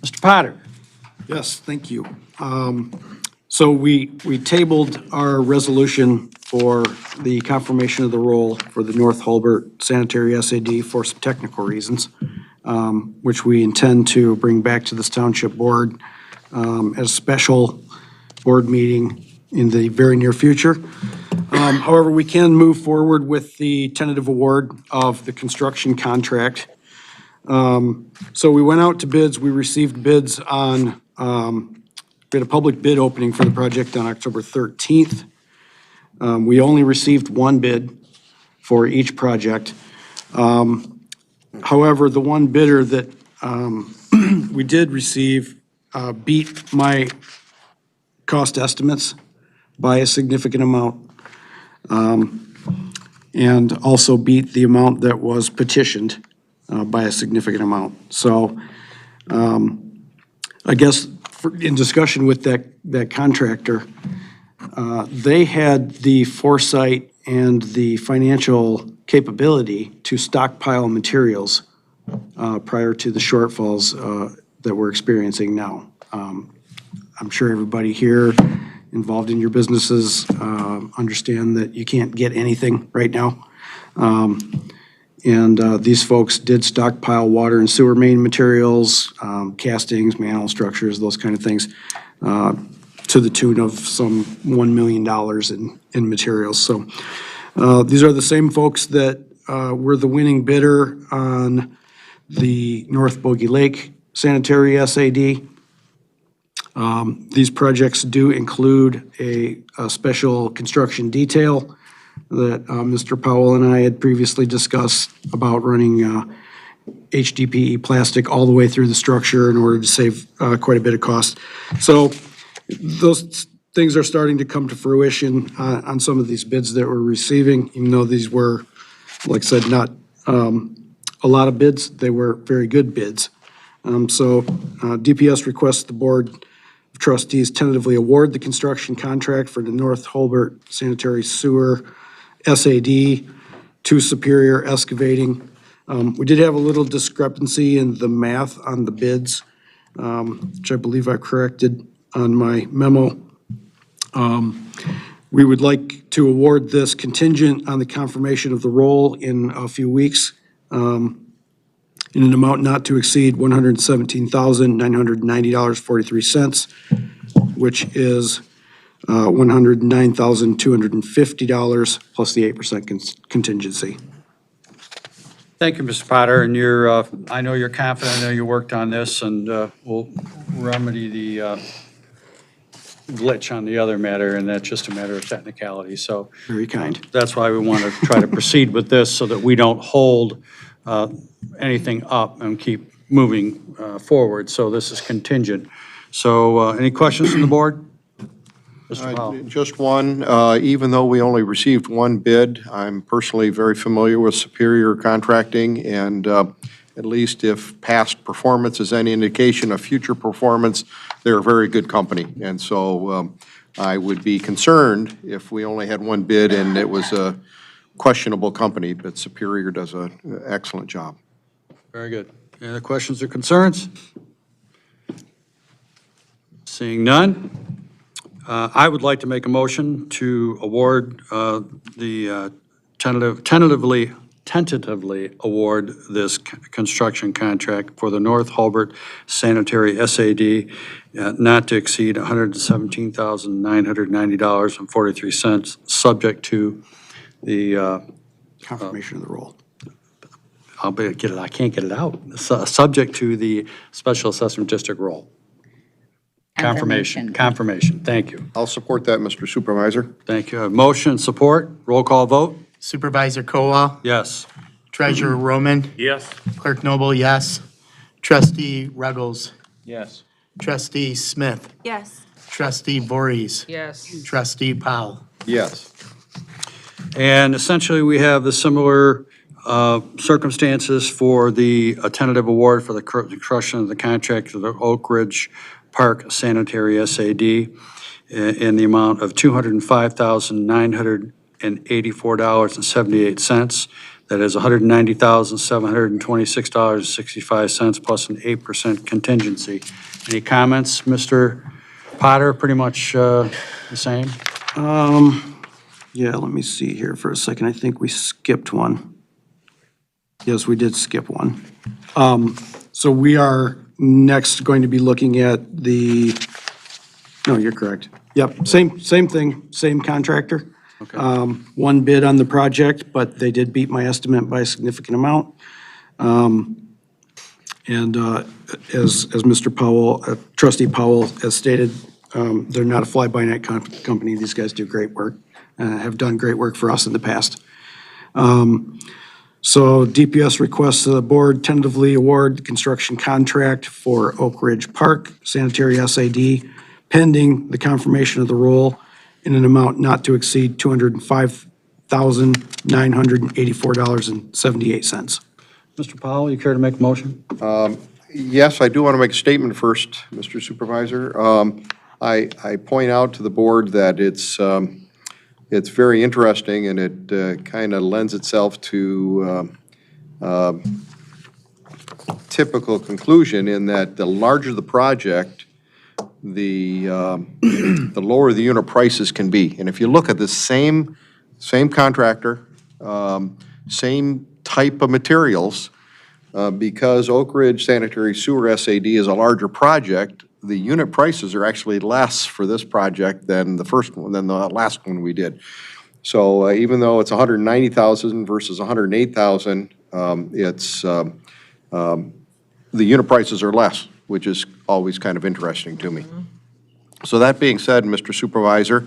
Speaker 1: Mr. Potter.
Speaker 4: Yes, thank you. So we tabled our resolution for the confirmation of the role for the North Hulbert Sanitary SAD for some technical reasons, which we intend to bring back to this township board at a special board meeting in the very near future. However, we can move forward with the tentative award of the construction contract. So we went out to bids, we received bids on, we had a public bid opening for the project on October 13th. We only received one bid for each project. However, the one bidder that we did receive beat my cost estimates by a significant amount, and also beat the amount that was petitioned by a significant amount. So I guess in discussion with that contractor, they had the foresight and the financial capability to stockpile materials prior to the shortfalls that we're experiencing now. I'm sure everybody here involved in your businesses understand that you can't get anything right now. And these folks did stockpile water and sewer main materials, castings, manhole structures, those kind of things, to the tune of some $1 million in materials. So these are the same folks that were the winning bidder on the North Bogey Lake Sanitary SAD. These projects do include a special construction detail that Mr. Powell and I had previously discussed about running HDPE plastic all the way through the structure in order to save quite a bit of cost. So those things are starting to come to fruition on some of these bids that we're receiving, even though these were, like I said, not a lot of bids. They were very good bids. So DPS requests the Board of Trustees tentatively award the construction contract for the North Holbert Sanitary Sewer SAD to Superior Excavating. We did have a little discrepancy in the math on the bids, which I believe I corrected on my memo. We would like to award this contingent on the confirmation of the role in a few weeks, in an amount not to exceed $117,990.43, which is $109,250 plus the 8% contingency.
Speaker 1: Thank you, Mr. Potter, and you're, I know you're confident, I know you worked on this, and we'll remedy the glitch on the other matter, and that's just a matter of technicality, so.
Speaker 4: Very kind.
Speaker 1: That's why we want to try to proceed with this, so that we don't hold anything up and keep moving forward, so this is contingent. So, any questions from the board? Mr. Powell?
Speaker 2: Just one, even though we only received one bid, I'm personally very familiar with Superior Contracting, and at least if past performance is any indication of future performance, they're a very good company. And so I would be concerned if we only had one bid and it was a questionable company, but Superior does an excellent job.
Speaker 1: Very good. Any other questions or concerns? Seeing none, I would like to make a motion to award the tentatively award this construction contract for the North Holbert Sanitary SAD not to exceed $117,990.43, subject to the
Speaker 4: Confirmation of the role.
Speaker 1: I'll get it, I can't get it out. Subject to the Special Assessment District role. Confirmation, thank you.
Speaker 2: I'll support that, Mr. Supervisor.
Speaker 1: Thank you. Motion, support, roll call vote?
Speaker 8: Supervisor Kola,
Speaker 1: Yes.
Speaker 8: Treasurer Roman,
Speaker 5: Yes.
Speaker 8: Clerk Noble, yes. Trustee Ruggles,
Speaker 9: Yes.
Speaker 8: Trustee Smith,
Speaker 3: Yes.
Speaker 8: Trustee Voorhees,
Speaker 7: Yes.
Speaker 8: Trustee Powell.
Speaker 2: Yes.
Speaker 1: And essentially, we have the similar circumstances for the tentative award for the construction of the contract for the Oak Ridge Park Sanitary SAD in the amount of $205,984.78. That is $190,726.65 plus an 8% contingency. Any comments, Mr. Potter? Pretty much the same?
Speaker 4: Yeah, let me see here for a second. I think we skipped one. Yes, we did skip one. So we are next going to be looking at the, no, you're correct. Yep, same thing, same contractor.
Speaker 1: Okay.
Speaker 4: One bid on the project, but they did beat my estimate by a significant amount. And as Mr. Powell, Trustee Powell has stated, they're not a fly-by-night company. These guys do great work, have done great work for us in the past. So DPS requests the board tentatively award the construction contract for Oak Ridge Park Sanitary SAD pending the confirmation of the role in an amount not to exceed $205,984.78.
Speaker 1: Mr. Powell, you care to make a motion?
Speaker 2: Yes, I do want to make a statement first, Mr. Supervisor. I point out to the board that it's very interesting, and it kind of lends itself to typical conclusion in that the larger the project, the lower the unit prices can be. And if you look at the same contractor, same type of materials. Because Oak Ridge Sanitary Sewer SAD is a larger project, the unit prices are actually less for this project than the first one, than the last one we did. So even though it's 190,000 versus 108,000, the unit prices are less, which is always kind of interesting to me. So that being said, Mr. Supervisor,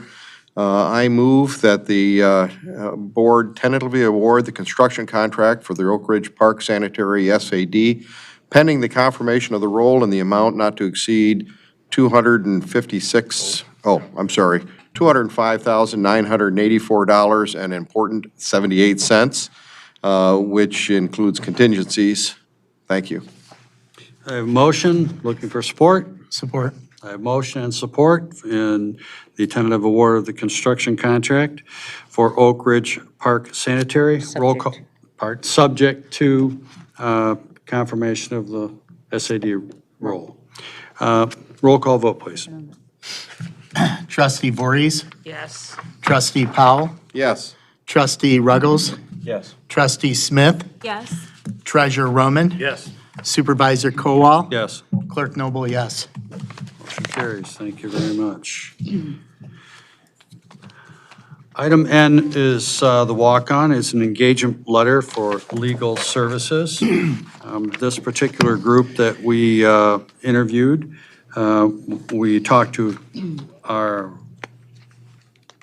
Speaker 2: I move that the board tentatively award the construction contract for the Oak Ridge Park Sanitary SAD pending the confirmation of the role and the amount not to exceed $205,984 and important 78 cents, which includes contingencies. Thank you.
Speaker 1: I have a motion, looking for support.
Speaker 8: Support.
Speaker 1: I have motion and support in the tentative award of the construction contract for Oak Ridge Park Sanitary. Roll call, subject to confirmation of the SAD role. Roll call vote, please.
Speaker 8: Trustee Voorhees.
Speaker 7: Yes.
Speaker 8: Trustee Powell.
Speaker 2: Yes.
Speaker 8: Trustee Ruggles.
Speaker 9: Yes.
Speaker 8: Trustee Smith.
Speaker 3: Yes.
Speaker 8: Treasurer Roman.
Speaker 5: Yes.
Speaker 8: Supervisor Kowal.
Speaker 1: Yes.
Speaker 8: Clerk Noble, yes.
Speaker 1: Motion carries. Thank you very much. Item N is the walk-on. It's an engagement letter for legal services. This particular group that we interviewed, we talked to a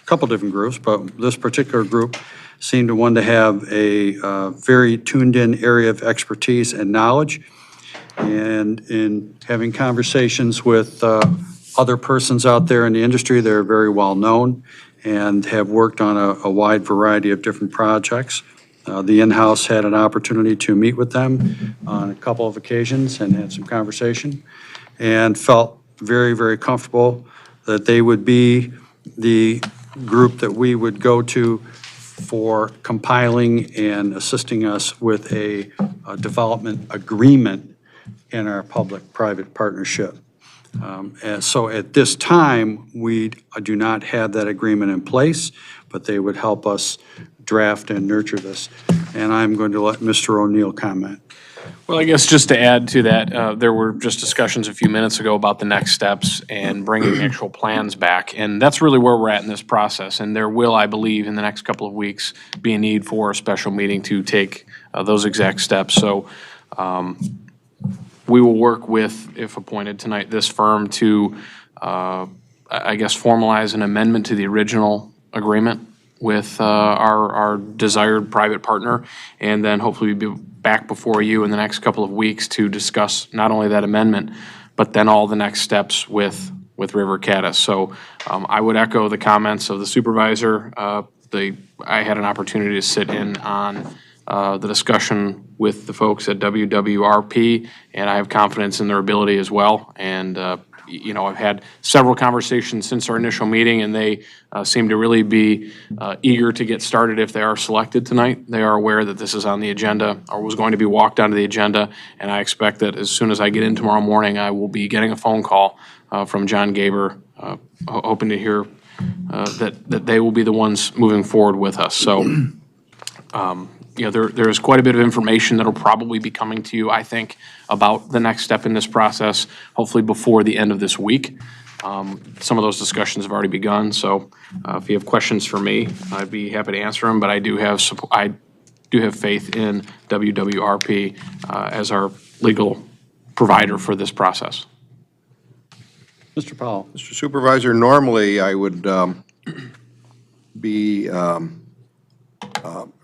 Speaker 1: couple different groups, but this particular group seemed to want to have a very tuned-in area of expertise and knowledge. And in having conversations with other persons out there in the industry, they're very well-known and have worked on a wide variety of different projects. The in-house had an opportunity to meet with them on a couple of occasions and had some conversation, and felt very, very comfortable that they would be the group that we would go to for compiling and assisting us with a development agreement in our public-private partnership. And so at this time, we do not have that agreement in place, but they would help us draft and nurture this. And I'm going to let Mr. O'Neill comment.
Speaker 12: Well, I guess just to add to that, there were just discussions a few minutes ago about the next steps and bringing actual plans back. And that's really where we're at in this process. And there will, I believe, in the next couple of weeks, be a need for a special meeting to take those exact steps. So we will work with, if appointed tonight, this firm to, I guess, formalize an amendment to the original agreement with our desired private partner, and then hopefully we'll be back before you in the next couple of weeks to discuss not only that amendment, but then all the next steps with River Caddis. So I would echo the comments of the supervisor. I had an opportunity to sit in on the discussion with the folks at WWRP, and I have confidence in their ability as well. And you know, I've had several conversations since our initial meeting, and they seem to really be eager to get started if they are selected tonight. They are aware that this is on the agenda, or was going to be walked onto the agenda, and I expect that as soon as I get in tomorrow morning, I will be getting a phone call from John Gaber, hoping to hear that they will be the ones moving forward with us. So, you know, there is quite a bit of information that'll probably be coming to you, I think, about the next step in this process, hopefully before the end of this week. Some of those discussions have already begun, so if you have questions for me, I'd be happy to answer them, but I do have faith in WWRP as our legal provider for this process.
Speaker 1: Mr. Powell.
Speaker 2: Mr. Supervisor, normally I would be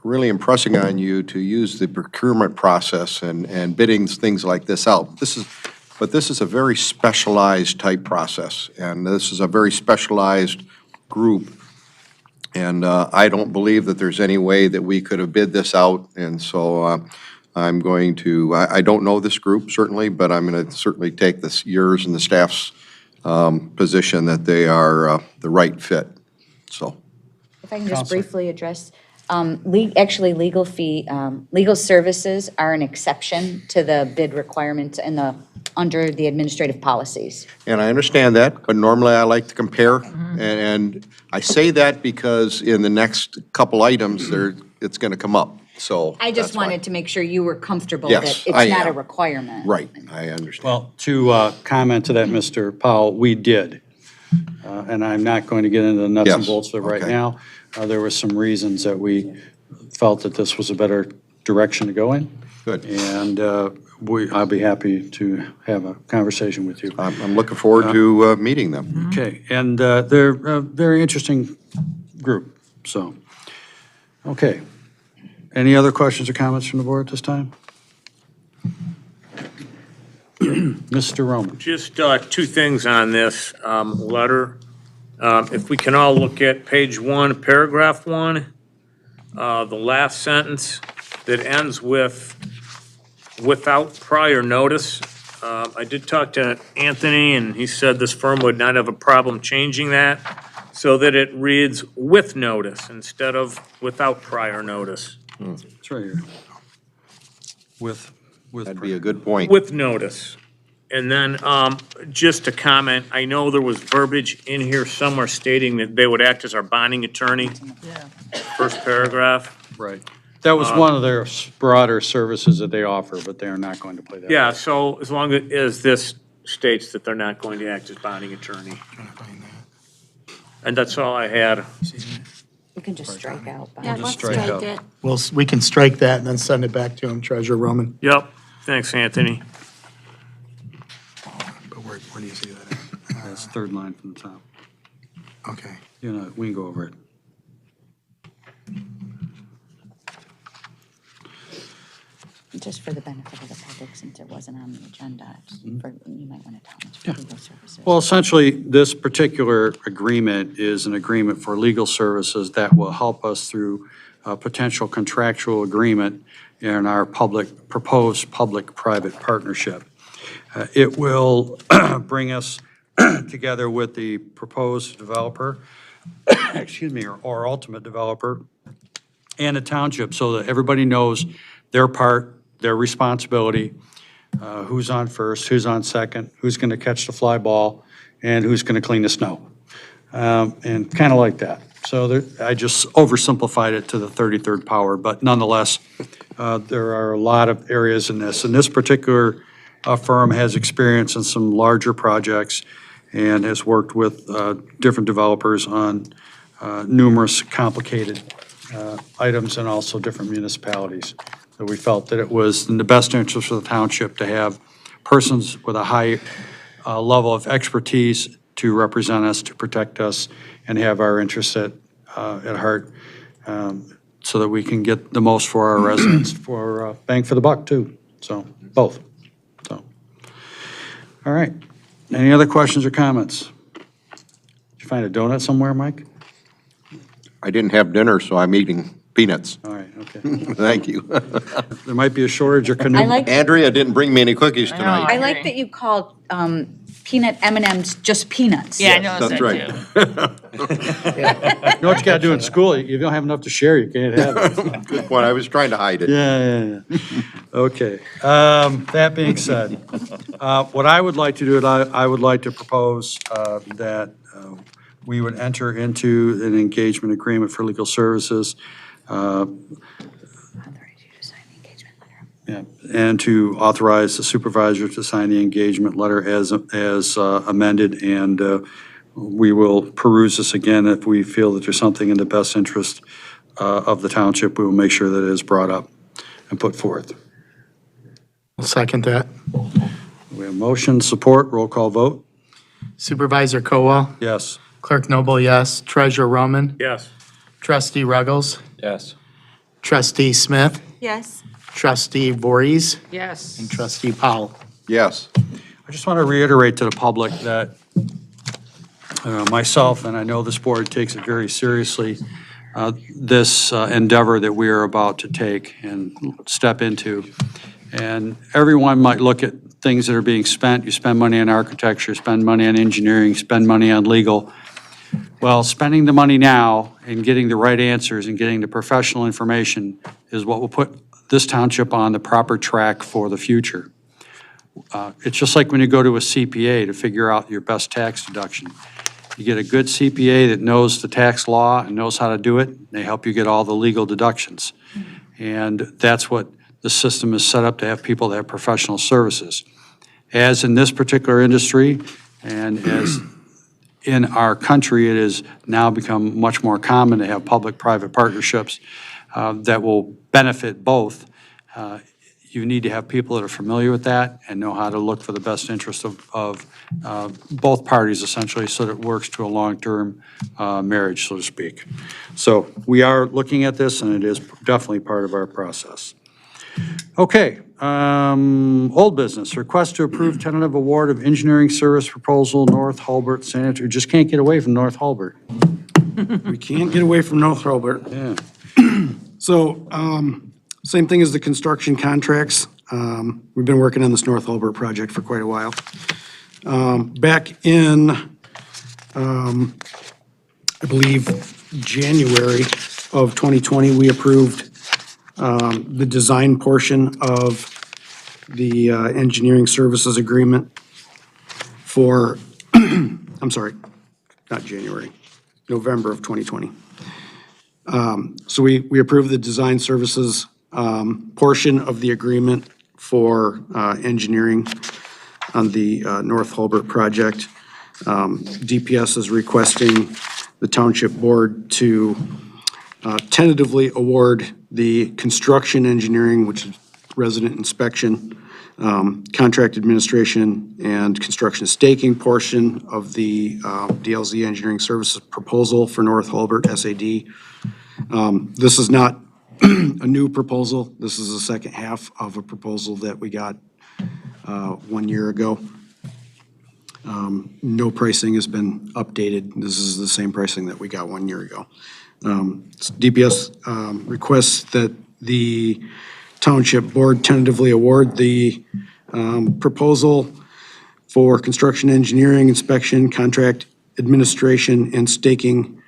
Speaker 2: really impressing on you to use the procurement process and bidding things like this out. But this is a very specialized type process, and this is a very specialized group. And I don't believe that there's any way that we could have bid this out, and so I'm going to, I don't know this group certainly, but I'm going to certainly take this yours and the staff's position that they are the right fit, so.
Speaker 10: If I can just briefly address, actually, legal services are an exception to the bid requirements and under the administrative policies.
Speaker 2: And I understand that, but normally I like to compare. And I say that because in the next couple items, it's going to come up. So.
Speaker 10: I just
Speaker 2: that's why.
Speaker 10: wanted to make sure you were comfortable
Speaker 2: Yes,
Speaker 10: that it's
Speaker 2: I
Speaker 10: not a
Speaker 2: am.
Speaker 10: requirement.
Speaker 2: Right, I understand.
Speaker 1: Well, to comment to that, Mr. Powell, we did. And I'm not going to get into the nuts and
Speaker 2: Yes,
Speaker 1: bolts of it right
Speaker 2: okay.
Speaker 1: now. There were some reasons that we felt that this was a better direction to go in.
Speaker 2: Good.
Speaker 1: And I'll be happy to have a conversation with you.
Speaker 2: I'm looking forward to meeting them.
Speaker 1: Okay, and they're a very interesting group, so. Okay. Any other questions or comments from the board at this time? Mr. Roman?
Speaker 5: Just two things on this letter. If we can all look at page 1, paragraph 1, the last sentence that ends with, without prior notice. I did talk to Anthony, and he said this firm would not have a problem changing that so that it reads with notice instead of without prior notice.
Speaker 1: It's right here. With.
Speaker 2: That'd be a good point.
Speaker 5: With notice. And then, just a comment, I know there was verbiage in here somewhere stating that they would act as our bonding attorney. First paragraph.
Speaker 1: Right. That was one of their broader services that they offer, but they are not going to play that.
Speaker 5: Yeah, so as long as this states that they're not going to act as bonding attorney. And that's all I had.
Speaker 10: We can just strike out.
Speaker 3: Yeah,
Speaker 10: bond.
Speaker 3: let's
Speaker 1: strike out.
Speaker 3: strike it.
Speaker 8: We can strike that and then send it back to him, Treasurer Roman.
Speaker 5: Yep, thanks, Anthony.
Speaker 8: But where do you see that at?
Speaker 1: That's third line from the top.
Speaker 8: Okay.
Speaker 1: You know, we can go over it.
Speaker 10: Just for the benefit of the public, since it wasn't on the agenda, you might want to tell them it's for legal services.
Speaker 1: Well, essentially, this particular agreement is an agreement for legal services that will help us through a potential contractual agreement in our proposed public-private partnership. It will bring us together with the proposed developer, excuse me, or ultimate developer, and the township, so that everybody knows their part, their responsibility, who's on first, who's on second, who's going to catch the fly ball, and who's going to clean the snow. And kind of like that. So I just oversimplified it to the 33rd power, but nonetheless, there are a lot of areas in this. And this particular firm has experience in some larger projects and has worked with different developers on numerous complicated items and also different municipalities. So we felt that it was in the best interest of the township to have persons with a high level of expertise to represent us, to protect us, and have our interests at heart, so that we can get the most for our residents, for bang for the buck too. So, both. So, all right. Any other questions or comments? Did you find a donut somewhere, Mike?
Speaker 2: I didn't have dinner, so I'm eating peanuts.
Speaker 1: All right, okay.
Speaker 2: Thank you.
Speaker 1: There might be a shortage of canoe.
Speaker 10: I like,
Speaker 2: Andrea didn't bring me any cookies
Speaker 7: know.
Speaker 2: tonight.
Speaker 10: I like that you called peanut M&Ms just peanuts.
Speaker 7: Yeah, I noticed
Speaker 2: That's
Speaker 7: that
Speaker 2: right.
Speaker 7: too.
Speaker 1: You know what you gotta do in school? If you don't have enough to share, you can't have it.
Speaker 2: Good point, I was trying to hide it.
Speaker 1: Yeah. Okay. That being said, what I would like to do, I would like to propose that we would enter into an engagement agreement for legal services.
Speaker 10: Authorize you to sign the engagement letter.
Speaker 1: Yeah, and to authorize the supervisor to sign the engagement letter as amended, and we will peruse this again. If we feel that there's something in the best interest of the township, we will make sure that it is brought up and put forth.
Speaker 8: I'll second that.
Speaker 1: We have motion, support, roll call vote?
Speaker 8: Supervisor Cowell,
Speaker 1: Yes.
Speaker 8: Clerk Noble, yes. Treasurer Roman,
Speaker 5: Yes.
Speaker 8: Trustee Ruggles,
Speaker 9: Yes.
Speaker 8: Trustee Smith,
Speaker 3: Yes.
Speaker 8: Trustee Voorhees,
Speaker 7: Yes.
Speaker 8: and Trustee Powell.
Speaker 2: Yes,
Speaker 1: I just want to reiterate to the public that myself, and I know this board takes it very seriously, this endeavor that we are about to take and step into. And everyone might look at things that are being spent. You spend money on architecture, spend money on engineering, spend money on legal. Well, spending the money now and getting the right answers and getting the professional information is what will put this township on the proper track for the future. It's just like when you go to a CPA to figure out your best tax deduction. You get a good CPA that knows the tax law and knows how to do it. They help you get all the legal deductions. And that's what the system is set up to have, people that have professional services. As in this particular industry, and as in our country, it has now become much more common to have public-private partnerships that will benefit both. You need to have people that are familiar with that and know how to look for the best interest of both parties, essentially, so that it works to a long-term marriage, so to speak. So we are looking at this, and it is definitely part of our process. Okay, old business, request to approve tentative award of engineering service proposal, North Hulbert Sanitary. Just can't get away from North Hulbert.
Speaker 4: We can't get away from North Hobart.
Speaker 1: Yeah.
Speaker 4: So, same thing as the construction contracts. We've been working on this North Hobart project for quite a while. Back in, I believe, January of 2020, we approved the design portion of the engineering services agreement for, I'm sorry, not January, November of 2020. So we approved the design services portion of the agreement for engineering on the North Hulbert project. DPS is requesting the Township Board to tentatively award the construction engineering, which is resident inspection, contract administration, and construction staking portion of the DLZ engineering services proposal for North Hulbert SAD. This is not a new proposal. This is the second half of a proposal that we got 1 year ago. No pricing has been updated. This is the same pricing that we got 1 year ago. DPS requests that the Township Board tentatively award the proposal for construction engineering, inspection, contract administration, and staking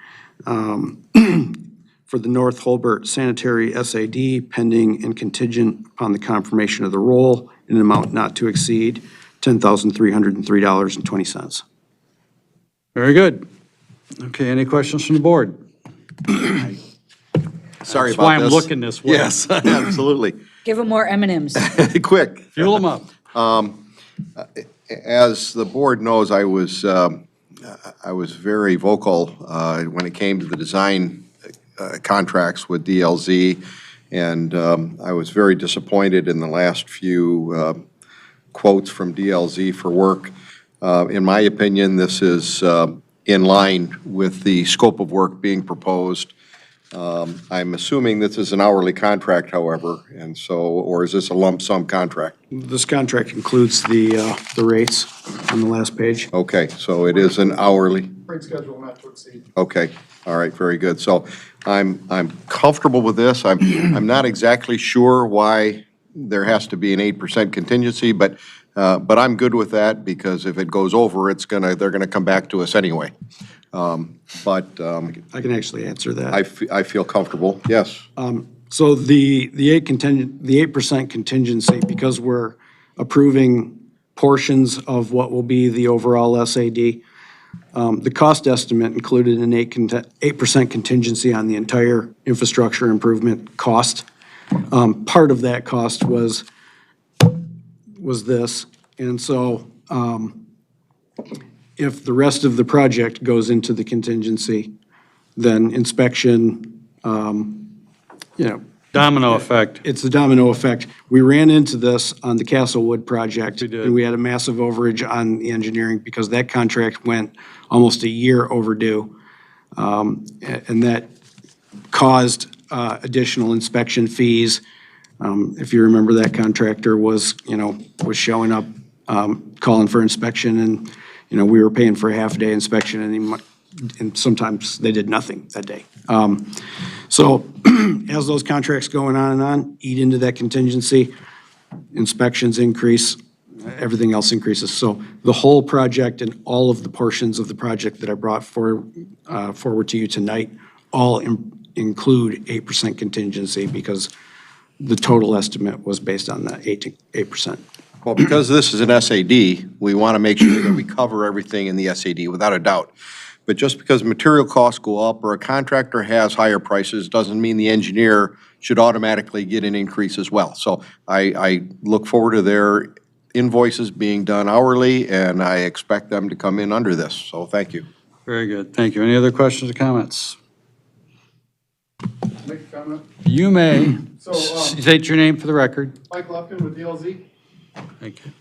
Speaker 4: for the North Hulbert Sanitary SAD pending and contingent upon the confirmation of the role in an amount not to exceed $10,303.20.
Speaker 1: Very good. Okay, any questions from the board?
Speaker 2: Sorry
Speaker 1: That's
Speaker 2: about
Speaker 1: why I'm
Speaker 2: this.
Speaker 1: looking this way.
Speaker 2: Yes, absolutely.
Speaker 10: Give them more M&Ms.
Speaker 2: Quick.
Speaker 1: Fuel them up.
Speaker 2: As the board knows, I was very vocal when it came to the design contracts with DLZ, and I was very disappointed in the last few quotes from DLZ for work. In my opinion, this is in line with the scope of work being proposed. I'm assuming this is an hourly contract, however, and so, or is this a lump sum contract?
Speaker 4: This contract includes the rates on the last page.
Speaker 2: Okay, so it is an hourly.
Speaker 8: Rate schedule not to exceed.
Speaker 2: Okay, all right, very good. So I'm comfortable with this. I'm not exactly sure why there has to be an 8% contingency, but I'm good with that because if it goes over, they're gonna come back to us anyway.
Speaker 4: I can actually answer that.
Speaker 2: I feel comfortable, yes.
Speaker 4: So the 8% contingency, because we're approving portions of what will be the overall SAD, the cost estimate included an 8% contingency on the entire infrastructure improvement cost. Part of that cost was this, and so if the rest of the project goes into the contingency, then inspection,
Speaker 1: Domino effect.
Speaker 4: it's the domino effect. We ran into this on the Castlewood project.
Speaker 1: We did.
Speaker 4: And we had a massive overage on the engineering because that contract went almost a year overdue. And that caused additional inspection fees. If you remember, that contractor was showing up, calling for inspection, and, we were paying for a half-day inspection, and sometimes they did nothing that day. So as those contracts going on and on, eat into that contingency, inspections increase, everything else increases. So the whole project and all of the portions of the project that I brought forward to you tonight all include 8% contingency because the total estimate was based on that 8%.
Speaker 2: Well, because this is an SAD, we want to make sure that we cover everything in the SAD without a doubt. but just because material costs go up or a contractor has higher prices doesn't mean the engineer should automatically get an increase as well. So I look forward to their invoices being done hourly, and I expect them to come in under this, so thank you.
Speaker 1: Very good, thank you. Any other questions or comments?
Speaker 13: Make a comment.
Speaker 1: You may.
Speaker 13: So,
Speaker 1: State your name for the record.
Speaker 13: Mike Lufkin with DLZ.
Speaker 1: Thank you.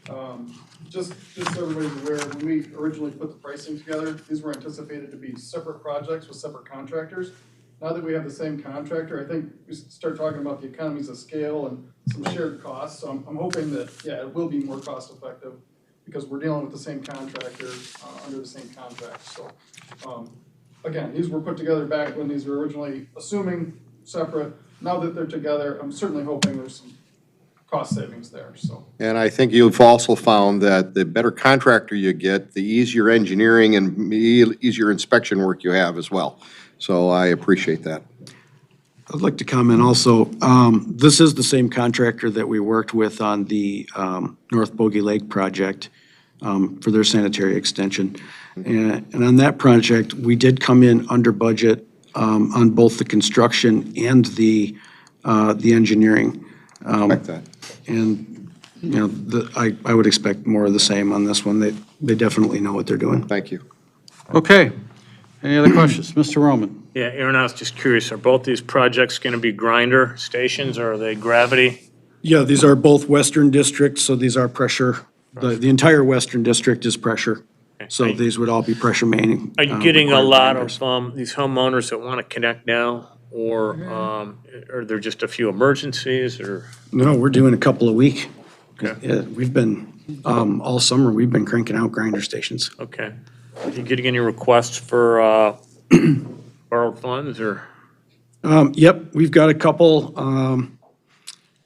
Speaker 13: Just so everybody's aware, when we originally put the pricing together, these were anticipated to be separate projects with separate contractors. Now that we have the same contractor, I think we start talking about the economies of scale and some shared costs. So I'm hoping that, yeah, it will be more cost effective because we're dealing with the same contractor under the same contract. So, again, these were put together back when these were originally assuming separate. Now that they're together, I'm certainly hoping there's some cost savings there, so.
Speaker 2: And I think you've also found that the better contractor you get, the easier engineering and easier inspection work you have as well. So I appreciate that.
Speaker 4: I'd like to comment also, this is the same contractor that we worked with on the North Bogey Lake project for their sanitary extension. And on that project, we did come in under budget on both the construction and the engineering.
Speaker 2: Like that.
Speaker 4: And, you know, I would expect more of the same on this one. They definitely know what they're doing.
Speaker 2: Thank you.
Speaker 1: Okay, any other questions? Mr. Roman?
Speaker 5: Yeah, Aaron, I was just curious, are both these projects going to be grinder stations or are they gravity?
Speaker 4: Yeah, these are both western districts, so these are pressure. The entire western district is pressure. So these would all be pressure main.
Speaker 5: Are you getting a
Speaker 4: required
Speaker 5: lot
Speaker 4: grinders.
Speaker 5: of these homeowners that want to connect now? Or are there just a few emergencies or?
Speaker 4: No, we're doing a couple a week.
Speaker 5: Okay.
Speaker 4: Yeah, we've been, all summer, we've been cranking out grinder stations.
Speaker 5: Okay. Are you getting any requests for borrowed funds or?
Speaker 4: Yep, we've got a couple,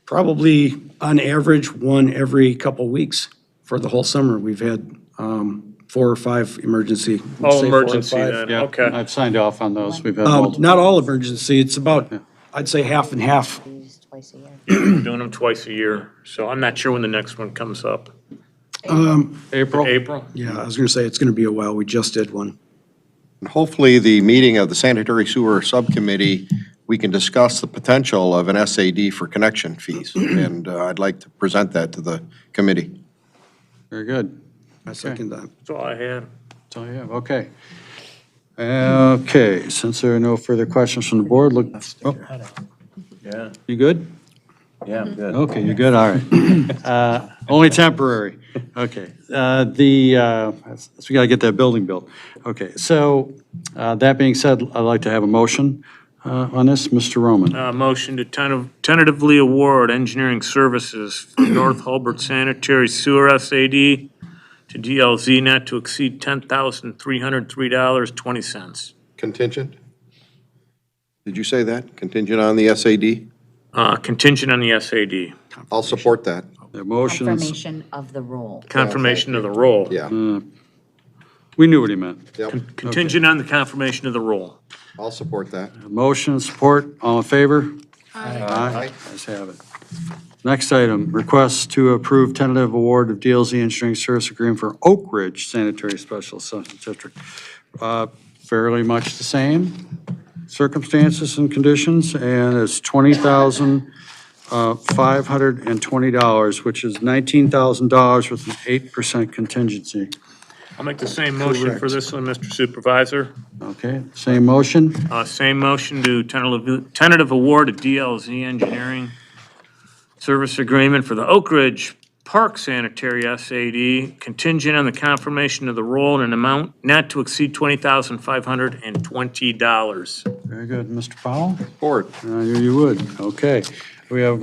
Speaker 4: probably on average, one every couple weeks for the whole summer. We've had 4 or 5 emergency.
Speaker 5: Oh,
Speaker 4: say 4 or
Speaker 5: emergency
Speaker 4: 5.
Speaker 5: then,
Speaker 1: Yeah,
Speaker 5: okay.
Speaker 1: I've signed off on those. We've had multiple.
Speaker 4: Not all emergency, it's about, I'd say half and half.
Speaker 10: Twice a year.
Speaker 5: We're doing them twice a year, so I'm not sure when the next one comes up.
Speaker 1: April?
Speaker 5: April?
Speaker 4: Yeah, I was gonna say, it's gonna be a while. We just did one.
Speaker 2: And hopefully, the meeting of the Sanitary Sewer Subcommittee, we can discuss the potential of an SAD for connection fees. And I'd like to present that to the committee.
Speaker 1: Very good.
Speaker 4: I second that.
Speaker 5: That's all I had.
Speaker 1: That's all you have, okay. Okay, since there are no further questions from the board, look, oh,
Speaker 9: Yeah,
Speaker 1: you good?
Speaker 9: yeah, I'm good.
Speaker 1: Okay, you're good, all right. Only temporary, okay. So we gotta get that building built. Okay, so that being said, I'd like to have a motion on this, Mr. Roman.
Speaker 5: Motion to tentatively award engineering services for North Hulbert Sanitary Sewer SAD to DLZ not to exceed $10,303.20.
Speaker 2: Contingent? Did you say that? Contingent on the SAD?
Speaker 5: Contingent on the SAD.
Speaker 2: I'll support that.
Speaker 1: The motion is,
Speaker 10: Confirmation of the role.
Speaker 5: Confirmation of the role.
Speaker 2: Yeah.
Speaker 1: we knew what he meant.
Speaker 2: Yep.
Speaker 5: Contingent on the confirmation of the role.
Speaker 2: I'll support that.
Speaker 1: Motion, support, all in favor? Aye. Ayes have it. Next item, request to approve tentative award of DLZ engineering service agreement for Oak Ridge Sanitary Special District. Fairly much the same circumstances and conditions, and it's $20,520, which is $19,000 with an 8% contingency.
Speaker 5: I'll make the same motion for this one, Mr. Supervisor.
Speaker 1: Okay, same motion?
Speaker 5: Same motion to tentative award of DLZ engineering service agreement for the Oak Ridge Park Sanitary SAD, contingent on the confirmation of the role in an amount not to exceed $20,520.
Speaker 1: Very good. Mr. Powell?
Speaker 2: Support.
Speaker 1: You would, okay. We have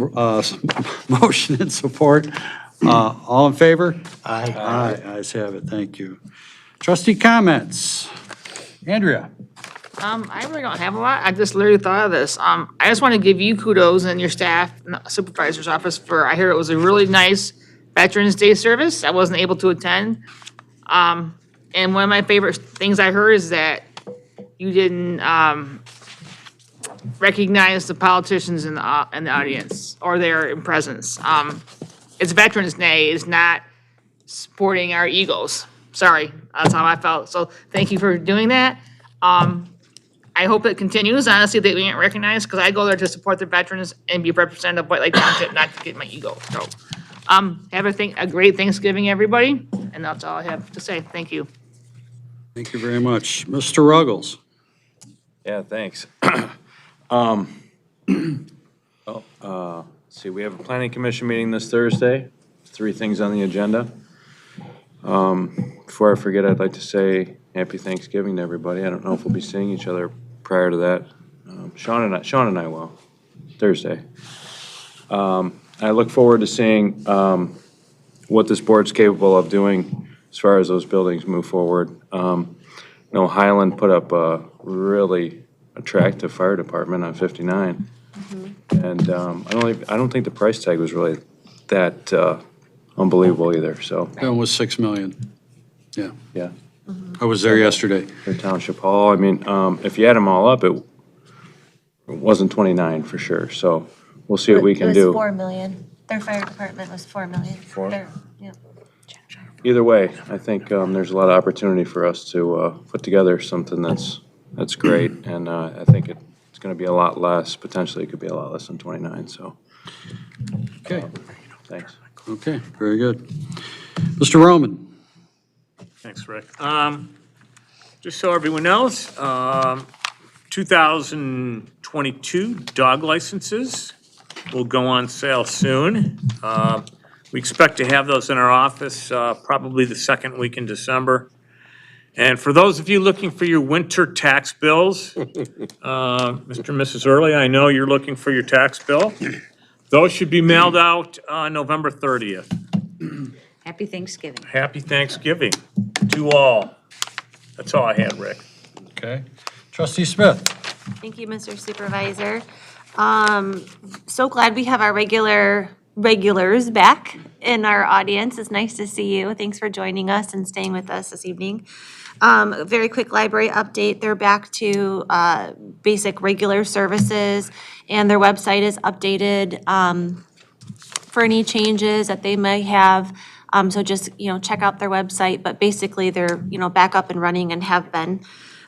Speaker 1: motion and support. All in favor?
Speaker 8: Aye.
Speaker 1: Aye, ayes have it, thank you. Trustee comments? Andrea?
Speaker 7: I really don't have a lot. I just literally thought of this. I just want to give you kudos and your staff, and the supervisor's office I hear it was a really nice Veterans Day service. I wasn't able to attend. And one of my favorite things I heard is that you didn't, recognize the politicians in the audience or their presence. It's Veterans Day, it's not supporting our egos. Sorry, that's how I felt. So thank you for doing that. I hope it continues, honestly, that we get recognized, because I go there to support the veterans and be a representative of White Lake Township, not to get my ego stroked. Have a great Thanksgiving, everybody, and that's all I have to say. Thank you.
Speaker 1: Thank you very much. Mr. Ruggles?
Speaker 9: Yeah, thanks. See, we have a planning commission meeting this Thursday. 3 things on the agenda. Before I forget, I'd like to say happy Thanksgiving to everybody. I don't know if we'll be seeing each other prior to that. Sean and I will, Thursday. I look forward to seeing what this board's capable of doing as far as those buildings move forward. Highland put up a really attractive fire department on 59. And I don't think the price tag was really that unbelievable either, so,
Speaker 1: That was $6 million. Yeah,
Speaker 9: yeah.
Speaker 1: I was there yesterday.
Speaker 9: For Township Hall, I mean, if you add them all up, it wasn't 29 for sure, so we'll see what we can
Speaker 3: It
Speaker 9: do.
Speaker 3: was $4 million. Their fire department was $4 million.
Speaker 9: Four?
Speaker 3: Yeah.
Speaker 9: Either way, I think there's a lot of opportunity for us to put together something that's great, and I think it's gonna be a lot less, potentially it could be a lot less than 29, so,
Speaker 1: Okay,
Speaker 9: thanks.
Speaker 1: okay, very good. Mr. Roman?
Speaker 5: Thanks, Rick. Just so everyone knows, 2022 dog licenses will go on sale soon. We expect to have those in our office probably the second week in December. And for those of you looking for your winter tax bills, Mr. and Mrs. Early, I know you're looking for your tax bill. Those should be mailed out on November 30th.
Speaker 10: Happy Thanksgiving.
Speaker 5: Happy Thanksgiving to all. That's all I had, Rick.
Speaker 1: Okay. Trustee Smith?
Speaker 3: Thank you, Mr. Supervisor. So glad we have our regulars back in our audience. It's nice to see you. Thanks for joining us and staying with us this evening. Very quick library update. They're back to basic regular services, and their website is updated for any changes that they may have. So just, check out their website, but basically they're, back up and running and have been.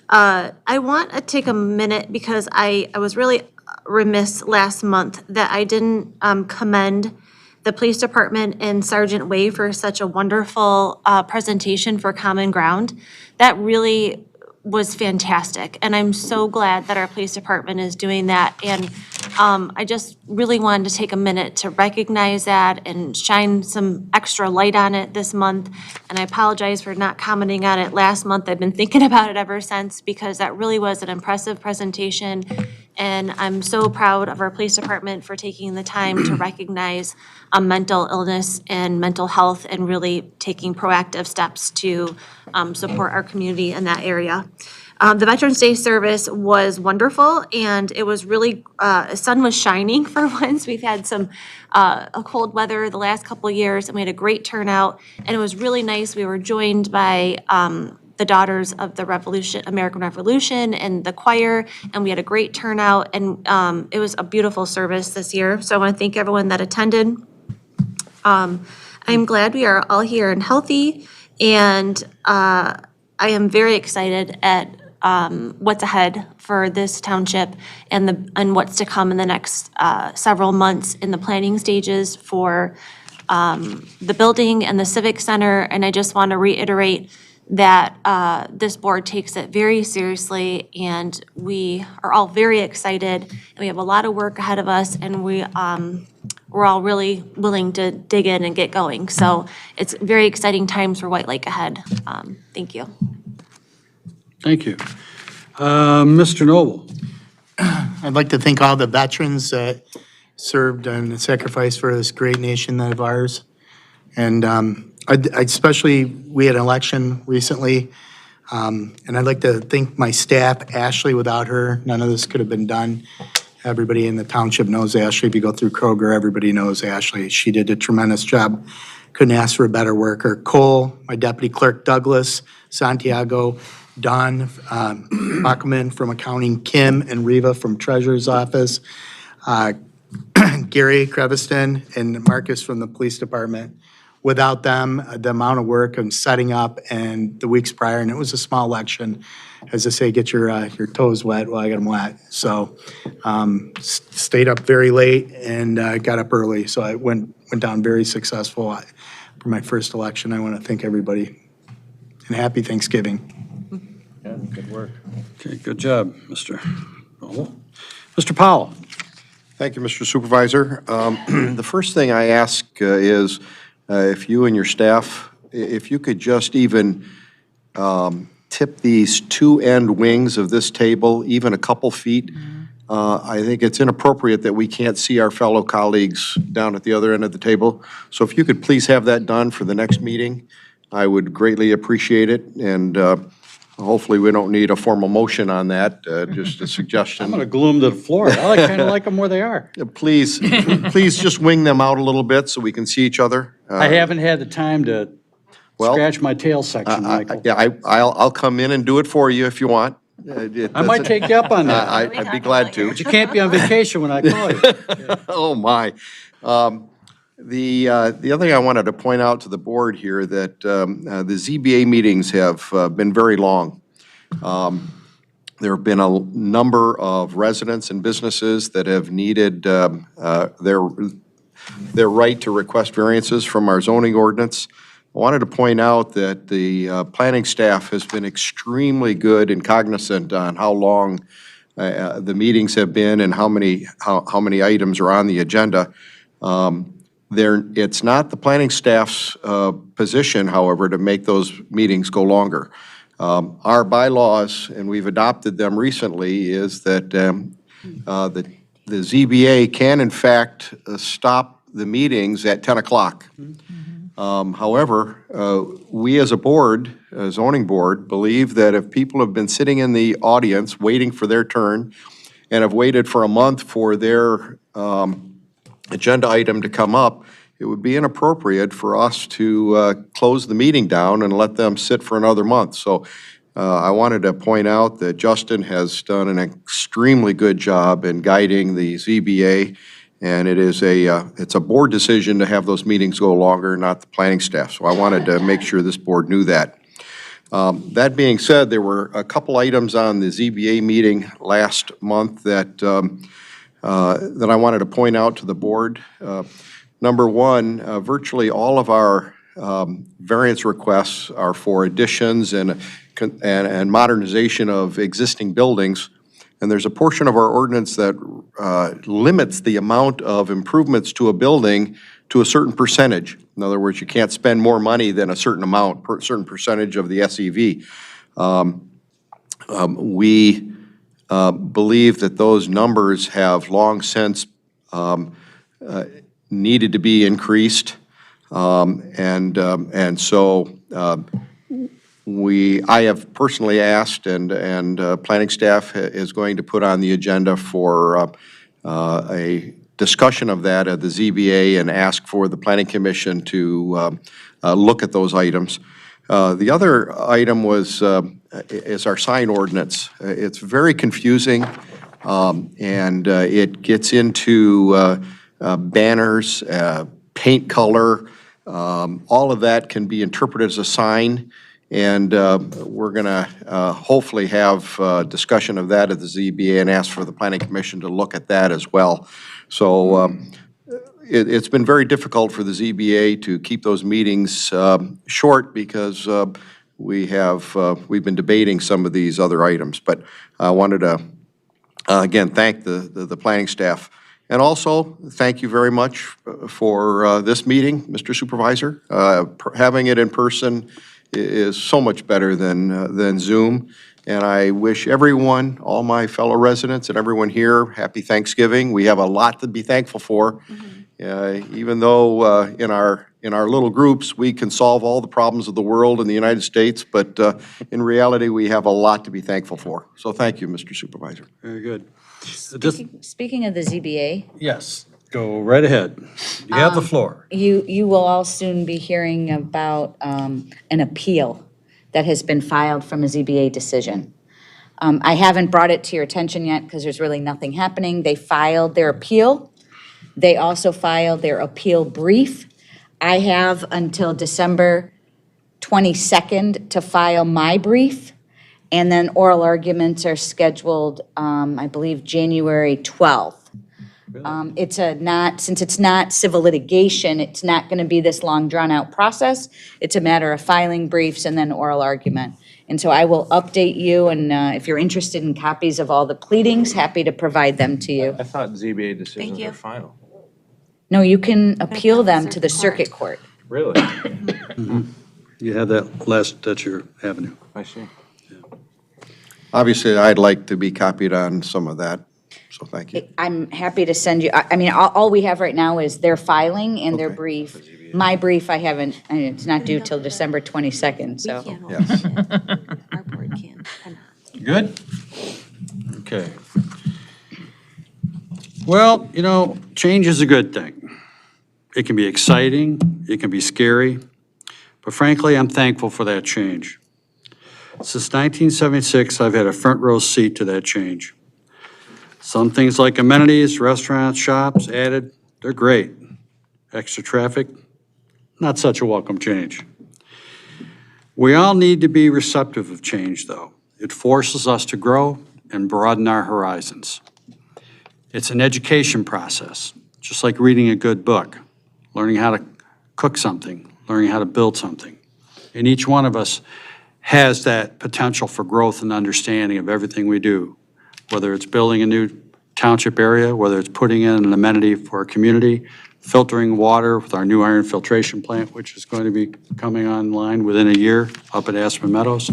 Speaker 3: I want to take a minute because I was really remiss last month that I didn't commend the police department and Sergeant Way for such a wonderful presentation for Common Ground. That really was fantastic, and I'm so glad that our police department is doing that. And I just really wanted to take a minute to recognize that and shine some extra light on it this month. And I apologize for not commenting on it last month. I've been thinking about it ever since because that really was an impressive presentation. And I'm so proud of our police department for taking the time to recognize mental illness and mental health and really taking proactive steps to support our community in that area. The Veterans Day service was wonderful, and it was really, the sun was shining for once. We've had some cold weather the last couple of years, and we had a great turnout, and it was really nice. We were joined by the Daughters of the Revolution, American Revolution, and the choir, and we had a great turnout, and it was a beautiful service this year. So I want to thank everyone that attended. I'm glad we are all here and healthy, and I am very excited at what's ahead for this township and what's to come in the next several months in the planning stages for the building and the civic center. And I just want to reiterate that this board takes it very seriously, and we are all very excited, and we have a lot of work ahead of us, and we're all really willing to dig in and get going. So it's very exciting times for White Lake ahead. Thank you.
Speaker 1: Thank you. Mr. Noble?
Speaker 8: I'd like to thank all the veterans that served and sacrificed for this great nation of ours. And I especially, we had an election recently, and I'd like to thank my staff, Ashley. Without her, none of this could have been done. Everybody in the township knows Ashley. If you go through Kroger, everybody knows Ashley. She did a tremendous job. Couldn't ask for a better worker. Cole, my deputy clerk, Douglas, Santiago, Don Bachman from accounting, Kim and Reva from treasurer's office, Gary Creviston and Marcus from the police department without them, the amount of work and setting up and the weeks prior, and it was a small election. As I say, get your toes wet while I got them wet. So stayed up very late and got up early, so I went down very successful. For my first election, I want to thank everybody, and happy Thanksgiving.
Speaker 9: Yeah, good work.
Speaker 1: Okay, good job, Mr. Powell. Mr. Powell?
Speaker 2: Thank you, Mr. Supervisor. The first thing I ask is if you and your staff, if you could just even tip these two end wings of this table even a couple feet. I think it's inappropriate that we can't see our fellow colleagues down at the other end of the table. So if you could please have that done for the next meeting, I would greatly appreciate it. And hopefully we don't need a formal motion on that, just a suggestion.
Speaker 1: I'm going to glue them to the floor. I kind of like them where they are.
Speaker 2: Please, please just wing them out a little bit so we can see each other.
Speaker 1: I haven't had the time to
Speaker 2: Well,
Speaker 1: scratch my tail section, Michael.
Speaker 2: Yeah, I'll come in and do it for you if you want.
Speaker 1: I might take you up on that.
Speaker 2: I'd be glad to.
Speaker 1: But you can't be on vacation when I call you.
Speaker 2: Oh, my. The other thing I wanted to point out to the board here, that the ZBA meetings have been very long. There have been a number of residents and businesses that have needed their right to request variances from our zoning ordinance. I wanted to point out that the planning staff has been extremely good and cognizant on how long the meetings have been and how many items are on the agenda. It's not the planning staff's position, however, to make those meetings go longer. Our bylaws, and we've adopted them recently, is that the ZBA can in fact stop the meetings at 10 o'clock. However, we as a board, a zoning board, believe that if people have been sitting in the audience waiting for their turn and have waited for a month for their agenda item to come up, it would be inappropriate for us to close the meeting down and let them sit for another month. So I wanted to point out that Justin has done an extremely good job in guiding the ZBA. And it's a board decision to have those meetings go longer, not the planning staff. So I wanted to make sure this board knew that. That being said, there were a couple items on the ZBA meeting last month that I wanted to point out to the board. Number one, virtually all of our variance requests are for additions and modernization of existing buildings. And there's a portion of our ordinance that limits the amount of improvements to a building to a certain percentage. In other words, you can't spend more money than a certain amount, certain percentage of the SEV. We believe that those numbers have long since needed to be increased. And so I have personally asked, and planning staff is going to put on the agenda for a discussion of that at the ZBA and ask for the Planning Commission to look at those items. The other item is our sign ordinance. It's very confusing, and it gets into banners, paint color. All of that can be interpreted as a sign. And we're going to hopefully have discussion of that at the ZBA and ask for the Planning Commission to look at that as well. So it's been very difficult for the ZBA to keep those meetings short because we've been debating some of these other items. But I wanted to, again, thank the planning staff. And also, thank you very much for this meeting, Mr. Supervisor. Having it in person is so much better than Zoom. And I wish everyone, all my fellow residents and everyone here, happy Thanksgiving. We have a lot to be thankful for. Even though in our little groups, we can solve all the problems of the world in the United States, but in reality, we have a lot to be thankful for. So thank you, Mr. Supervisor.
Speaker 1: Very good.
Speaker 10: Speaking of the ZBA,
Speaker 1: Yes, go right ahead. You have the floor.
Speaker 10: you will all soon be hearing about an appeal that has been filed from a ZBA decision. I haven't brought it to your attention yet because there's really nothing happening. They filed their appeal. They also filed their appeal brief. I have until December 22nd to file my brief, and then oral arguments are scheduled, I believe, January 12th. Since it's not civil litigation, it's not going to be this long, drawn-out process. It's a matter of filing briefs and then oral argument. And so I will update you, and if you're interested in copies of all the pleadings, happy to provide them to you.
Speaker 9: I thought ZBA decisions
Speaker 3: you.
Speaker 9: are final.
Speaker 10: No, you can appeal them to the circuit court.
Speaker 9: Really?
Speaker 1: You had that's your avenue.
Speaker 9: I see.
Speaker 2: Obviously, I'd like to be copied on some of that, so thank you.
Speaker 10: I'm happy to send you, I mean, all we have right now is their filing and their
Speaker 2: Okay.
Speaker 10: brief. My brief, I haven't, it's not due till December 22nd, so.
Speaker 3: We can't hold
Speaker 2: Yes.
Speaker 3: it. Our board can, cannot.
Speaker 1: Good? Okay. Well, change is a good thing. It can be exciting, it can be scary, but frankly, I'm thankful for that change. Since 1976, I've had a front row seat to that change. Some things like amenities, restaurants, shops added, they're great. Extra traffic, not such a welcome change. We all need to be receptive of change, though. It forces us to grow and broaden our horizons. It's an education process, just like reading a good book, learning how to cook something, learning how to build something. And each one of us has that potential for growth and understanding of everything we do, whether it's building a new township area, whether it's putting in an amenity for our community, filtering water with our new iron filtration plant, which is going to be coming online within a year up at Aspen Meadows.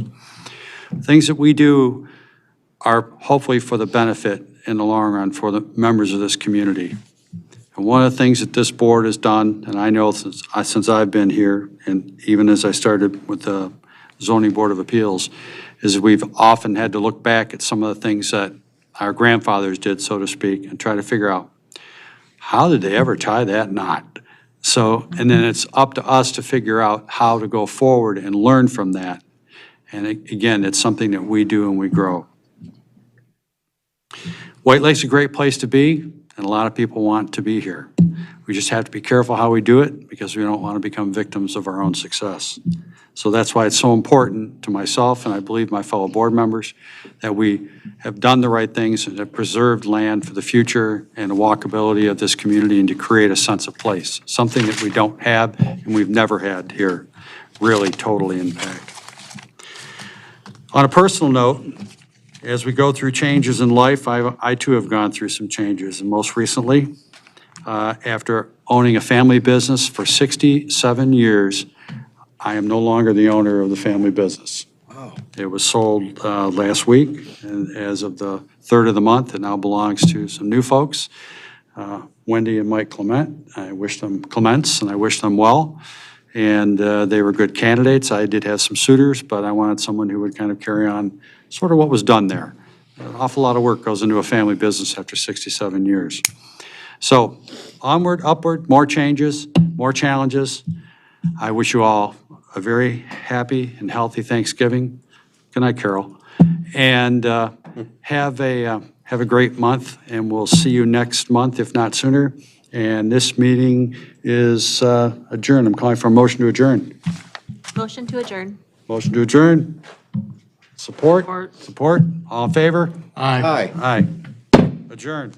Speaker 1: Things that we do are hopefully for the benefit in the long run for the members of this community. And one of the things that this board has done, and I know since I've been here, and even as I started with the Zoning Board of Appeals, is we've often had to look back at some of the things that our grandfathers did, so to speak, and try to figure out, how did they ever tie that knot? So, and then it's up to us to figure out how to go forward and learn from that. And again, it's something that we do and we grow. White Lake's a great place to be, and a lot of people want to be here. We just have to be careful how we do it because we don't want to become victims of our own success. So that's why it's so important to myself, and I believe my fellow board members, that we have done the right things and have preserved land for the future and the walkability of this community and to create a sense of place, something that we don't have and we've never had here, really totally in PAC. On a personal note, as we go through changes in life, I too have gone through some changes, and most recently, after owning a family business for 67 years, I am no longer the owner of the family business. Wow. It was sold last week, and as of the 3rd of the month, it now belongs to some new folks, Wendy and Mike Clement. I wish them Clements, and I wish them well. And they were good candidates. I did have some suitors, but I wanted someone who would kind of carry on sort of what was done there. An awful lot of work goes into a family business after 67 years. So onward, upward, more changes, more challenges. I wish you all a very happy and healthy Thanksgiving. Good night, Carol. And have a great month, and we'll see you next month, if not sooner. And this meeting is adjourned. I'm calling for a motion to adjourn.
Speaker 3: Motion to adjourn.
Speaker 1: Motion to adjourn. Support?
Speaker 7: Support.
Speaker 1: Support? All in favor?
Speaker 2: Aye.
Speaker 1: Aye. Adjourned.